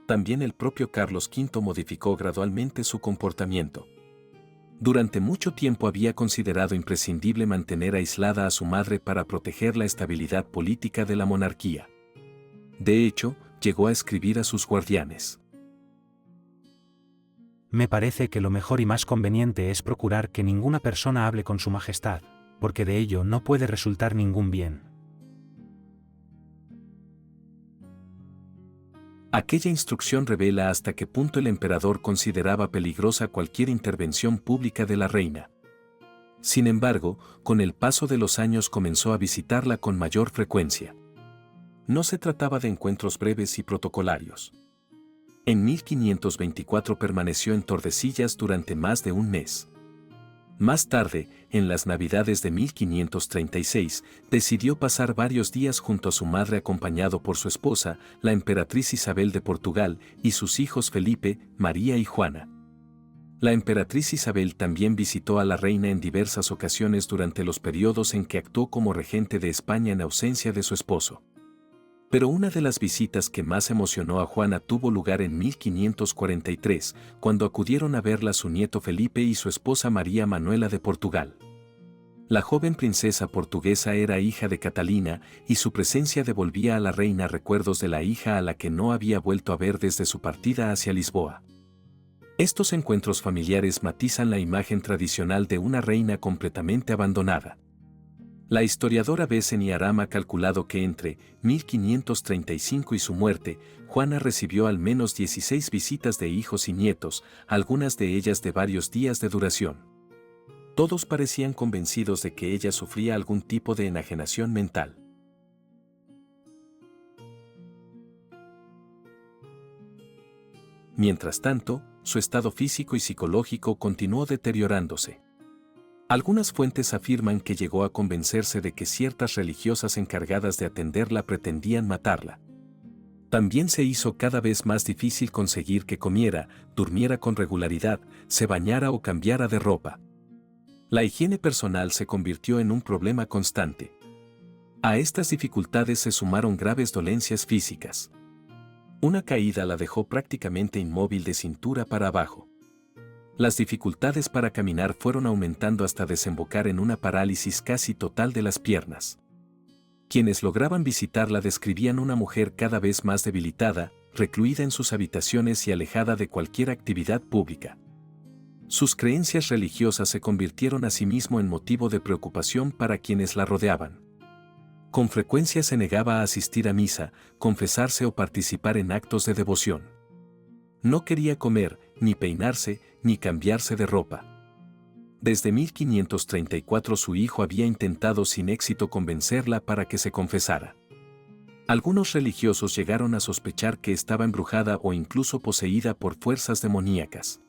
También el propio Carlos V modificó gradualmente su comportamiento. Durante mucho tiempo había considerado imprescindible mantener aislada a su madre para proteger la estabilidad política de la monarquía. De hecho, llegó a escribir a sus guardianes: Me parece que lo mejor y más conveniente es procurar que ninguna persona hable con su majestad, porque de ello no puede resultar ningún bien. Aquella instrucción revela hasta qué punto el emperador consideraba peligrosa cualquier intervención pública de la reina. Sin embargo, con el paso de los años comenzó a visitarla con mayor frecuencia. No se trataba de encuentros breves y protocolarios. En 1524 permaneció en Tordesillas durante más de un mes. Más tarde, en las Navidades de 1536, decidió pasar varios días junto a su madre acompañado por su esposa, la emperatriz Isabel de Portugal, y sus hijos Felipe, María y Juana. La emperatriz Isabel también visitó a la reina en diversas ocasiones durante los periodos en que actuó como regente de España en ausencia de su esposo. Pero una de las visitas que más emocionó a Juana tuvo lugar en 1543, cuando acudieron a verla su nieto Felipe y su esposa María Manuela de Portugal. La joven princesa portuguesa era hija de Catalina, y su presencia devolvía a la reina recuerdos de la hija a la que no había vuelto a ver desde su partida hacia Lisboa. Estos encuentros familiares matizan la imagen tradicional de una reina completamente abandonada. La historiadora Besseni Aram ha calculado que entre 1535 y su muerte, Juana recibió al menos 16 visitas de hijos y nietos, algunas de ellas de varios días de duración. Todos parecían convencidos de que ella sufría algún tipo de enajenación mental. Mientras tanto, su estado físico y psicológico continuó deteriorándose. Algunas fuentes afirman que llegó a convencerse de que ciertas religiosas encargadas de atenderla pretendían matarla. También se hizo cada vez más difícil conseguir que comiera, durmiera con regularidad, se bañara o cambiara de ropa. La higiene personal se convirtió en un problema constante. A estas dificultades se sumaron graves dolencias físicas. Una caída la dejó prácticamente inmóvil de cintura para abajo. Las dificultades para caminar fueron aumentando hasta desembocar en una parálisis casi total de las piernas. Quienes lograban visitarla describían una mujer cada vez más debilitada, recluida en sus habitaciones y alejada de cualquier actividad pública. Sus creencias religiosas se convirtieron asimismo en motivo de preocupación para quienes la rodeaban. Con frecuencia se negaba a asistir a misa, confesarse o participar en actos de devoción. No quería comer, ni peinarse, ni cambiarse de ropa. Desde 1534 su hijo había intentado sin éxito convencerla para que se confesara. Algunos religiosos llegaron a sospechar que estaba embrujada o incluso poseída por fuerzas demoníacas.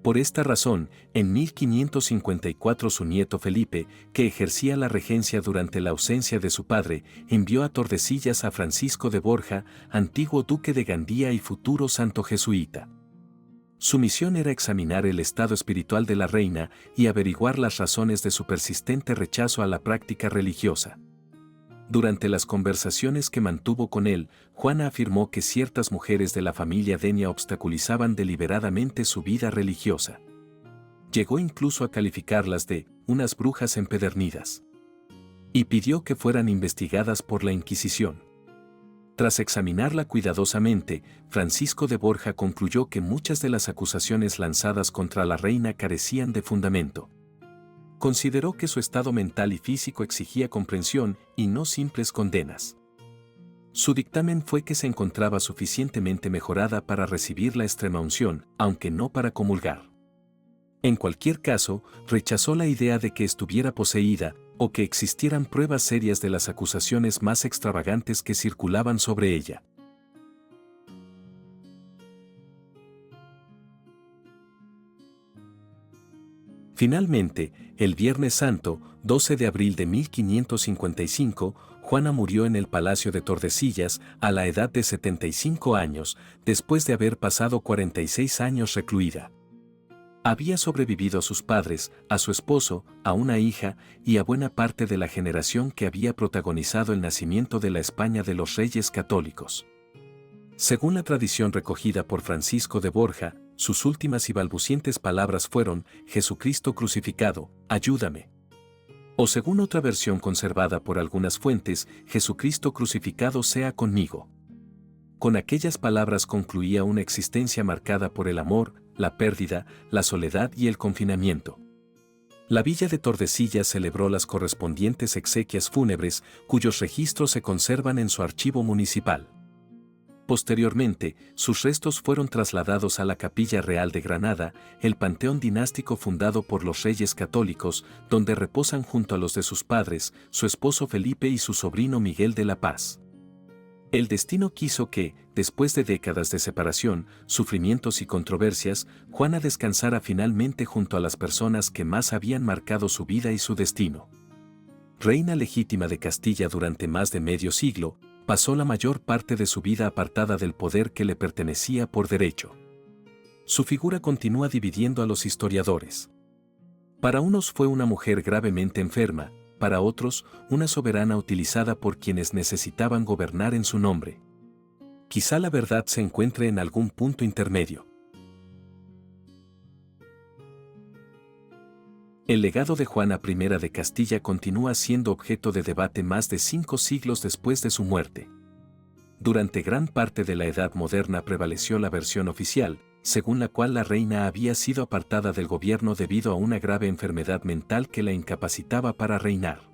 Por esta razón, en 1554 su nieto Felipe, que ejercía la regencia durante la ausencia de su padre, envió a Tordesillas a Francisco de Borja, antiguo duque de Gandía y futuro santo jesuita. Su misión era examinar el estado espiritual de la reina y averiguar las razones de su persistente rechazo a la práctica religiosa. Durante las conversaciones que mantuvo con él, Juana afirmó que ciertas mujeres de la familia Denia obstaculizaban deliberadamente su vida religiosa. Llegó incluso a calificarlas de unas brujas empedernidas. Y pidió que fueran investigadas por la Inquisición. Tras examinarla cuidadosamente, Francisco de Borja concluyó que muchas de las acusaciones lanzadas contra la reina carecían de fundamento. Consideró que su estado mental y físico exigía comprensión y no simples condenas. Su dictamen fue que se encontraba suficientemente mejorada para recibir la extremaunción, aunque no para comulgar. En cualquier caso, rechazó la idea de que estuviera poseída, o que existieran pruebas serias de las acusaciones más extravagantes que circulaban sobre ella. Finalmente, el Viernes Santo, 12 de abril de 1555, Juana murió en el Palacio de Tordesillas a la edad de 75 años, después de haber pasado 46 años recluida. Había sobrevivido a sus padres, a su esposo, a una hija y a buena parte de la generación que había protagonizado el nacimiento de la España de los Reyes Católicos. Según la tradición recogida por Francisco de Borja, sus últimas y balbucientes palabras fueron: «Jesucristo crucificado, ayúdame». O según otra versión conservada por algunas fuentes, «Jesucristo crucificado sea conmigo». Con aquellas palabras concluía una existencia marcada por el amor, la pérdida, la soledad y el confinamiento. La villa de Tordesillas celebró las correspondientes exequias fúnebres, cuyos registros se conservan en su archivo municipal. Posteriormente, sus restos fueron trasladados a la Capilla Real de Granada, el panteón dinástico fundado por los Reyes Católicos, donde reposan junto a los de sus padres, su esposo Felipe y su sobrino Miguel de la Paz. El destino quiso que, después de décadas de separación, sufrimientos y controversias, Juana descansara finalmente junto a las personas que más habían marcado su vida y su destino. Reina legítima de Castilla durante más de medio siglo, pasó la mayor parte de su vida apartada del poder que le pertenecía por derecho. Su figura continúa dividiendo a los historiadores. Para unos fue una mujer gravemente enferma, para otros, una soberana utilizada por quienes necesitaban gobernar en su nombre. Quizá la verdad se encuentre en algún punto intermedio. El legado de Juana I de Castilla continúa siendo objeto de debate más de 5 siglos después de su muerte. Durante gran parte de la Edad Moderna prevaleció la versión oficial, según la cual la reina había sido apartada del gobierno debido a una grave enfermedad mental que la incapacitaba para reinar.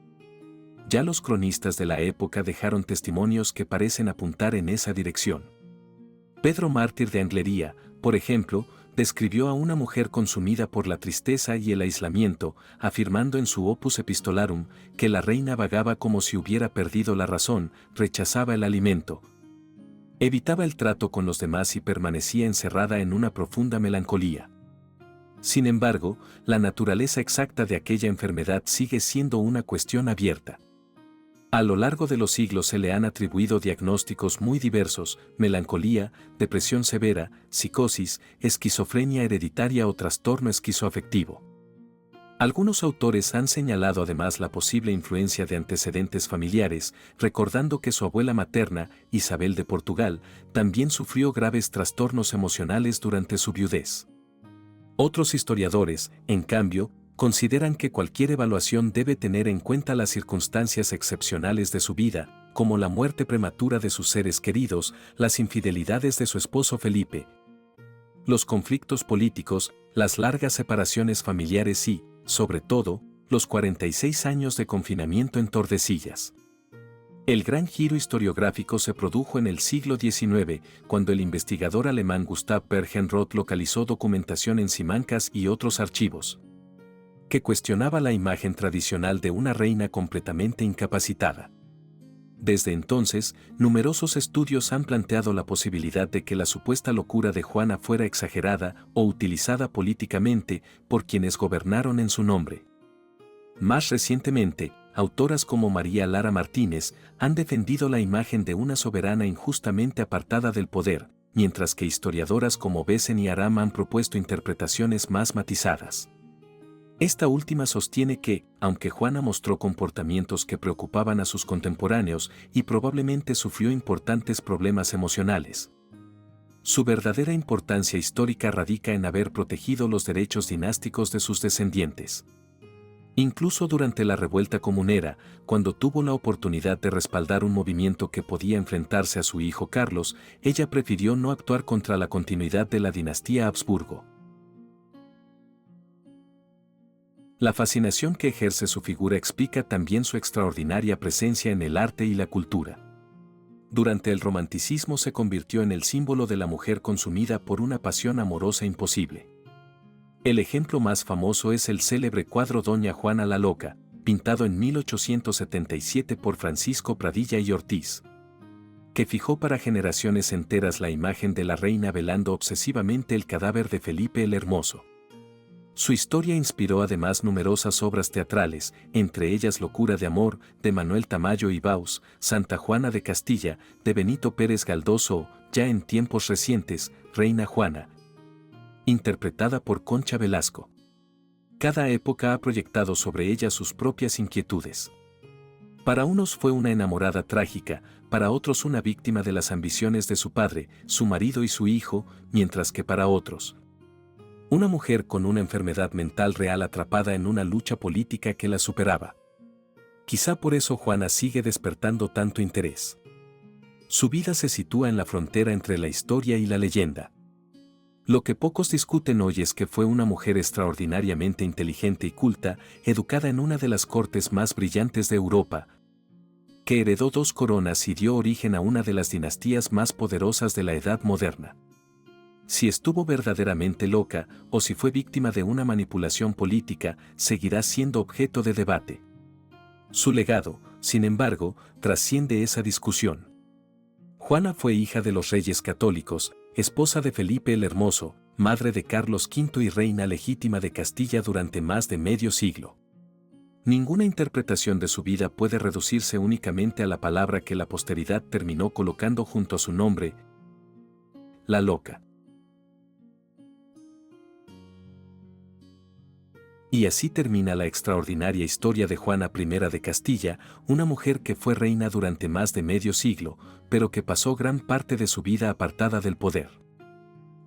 Ya los cronistas de la época dejaron testimonios que parecen apuntar en esa dirección. Pedro Mártir de Anglería, por ejemplo, describió a una mujer consumida por la tristeza y el aislamiento, afirmando en su Opus Epistolarum que la reina vagaba como si hubiera perdido la razón, rechazaba el alimento, evitaba el trato con los demás y permanecía encerrada en una profunda melancolía. Sin embargo, la naturaleza exacta de aquella enfermedad sigue siendo una cuestión abierta. A lo largo de los siglos se le han atribuido diagnósticos muy diversos: melancolía, depresión severa, psicosis, esquizofrenia hereditaria o trastorno esquizoafectivo. Algunos autores han señalado además la posible influencia de antecedentes familiares, recordando que su abuela materna, Isabel de Portugal, también sufrió graves trastornos emocionales durante su viudez. Otros historiadores, en cambio, consideran que cualquier evaluación debe tener en cuenta las circunstancias excepcionales de su vida, como la muerte prematura de sus seres queridos, las infidelidades de su esposo Felipe, los conflictos políticos, las largas separaciones familiares y, sobre todo, los 46 años de confinamiento en Tordesillas. El gran giro historiográfico se produjo en el siglo XIX, cuando el investigador alemán Gustav Bergenroth localizó documentación en Simancas y otros archivos, que cuestionaba la imagen tradicional de una reina completamente incapacitada. Desde entonces, numerosos estudios han planteado la posibilidad de que la supuesta locura de Juana fuera exagerada o utilizada políticamente por quienes gobernaron en su nombre. Más recientemente, autoras como María Lara Martínez han defendido la imagen de una soberana injustamente apartada del poder, mientras que historiadoras como Besen y Aram han propuesto interpretaciones más matizadas. Esta última sostiene que, aunque Juana mostró comportamientos que preocupaban a sus contemporáneos y probablemente sufrió importantes problemas emocionales, su verdadera importancia histórica radica en haber protegido los derechos dinásticos de sus descendientes. Incluso durante la revuelta comunera, cuando tuvo la oportunidad de respaldar un movimiento que podía enfrentarse a su hijo Carlos, ella prefirió no actuar contra la continuidad de la dinastía Habsburgo. La fascinación que ejerce su figura explica también su extraordinaria presencia en el arte y la cultura. Durante el romanticismo se convirtió en el símbolo de la mujer consumida por una pasión amorosa imposible. El ejemplo más famoso es el célebre cuadro Doña Juana la Loca, pintado en 1877 por Francisco Pradilla y Ortiz, que fijó para generaciones enteras la imagen de la reina velando obsesivamente el cadáver de Felipe el Hermoso. Su historia inspiró además numerosas obras teatrales, entre ellas Locura de Amor, de Manuel Tamayo y Baus, Santa Juana de Castilla, de Benito Pérez Galdós o, ya en tiempos recientes, Reina Juana, interpretada por Concha Velasco. Cada época ha proyectado sobre ella sus propias inquietudes. Para unos fue una enamorada trágica, para otros una víctima de las ambiciones de su padre, su marido y su hijo, mientras que para otros, una mujer con una enfermedad mental real atrapada en una lucha política que la superaba. Quizá por eso Juana sigue despertando tanto interés. Su vida se sitúa en la frontera entre la historia y la leyenda. Lo que pocos discuten hoy es que fue una mujer extraordinariamente inteligente y culta, educada en una de las cortes más brillantes de Europa, que heredó 2 coronas y dio origen a una de las dinastías más poderosas de la Edad Moderna. Si estuvo verdaderamente loca o si fue víctima de una manipulación política, seguirá siendo objeto de debate. Su legado, sin embargo, trasciende esa discusión. Juana fue hija de los reyes católicos, esposa de Felipe el Hermoso, madre de Carlos V y reina legítima de Castilla durante más de medio siglo. Ninguna interpretación de su vida puede reducirse únicamente a la palabra que la posteridad terminó colocando junto a su nombre: la loca. Y así termina la extraordinaria historia de Juana I de Castilla, una mujer que fue reina durante más de medio siglo, pero que pasó gran parte de su vida apartada del poder.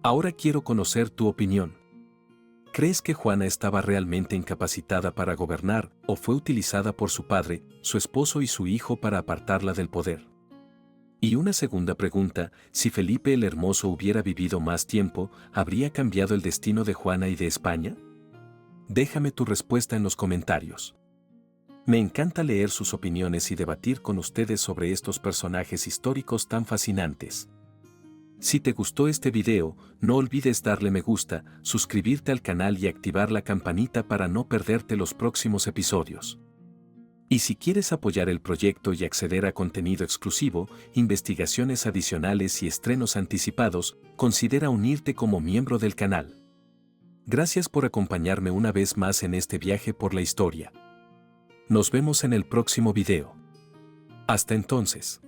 Ahora quiero conocer tu opinión. ¿Crees que Juana estaba realmente incapacitada para gobernar o fue utilizada por su padre, su esposo y su hijo para apartarla del poder? Y una segunda pregunta, si Felipe el Hermoso hubiera vivido más tiempo, ¿habría cambiado el destino de Juana y de España? Déjame tu respuesta en los comentarios. Me encanta leer sus opiniones y debatir con ustedes sobre estos personajes históricos tan fascinantes. Si te gustó este video, no olvides darle me gusta, suscribirte al canal y activar la campanita para no perderte los próximos episodios. Y si quieres apoyar el proyecto y acceder a contenido exclusivo, investigaciones adicionales y estrenos anticipados, considera unirte como miembro del canal. Gracias por acompañarme una vez más en este viaje por la historia. Nos vemos en el próximo video. Hasta entonces.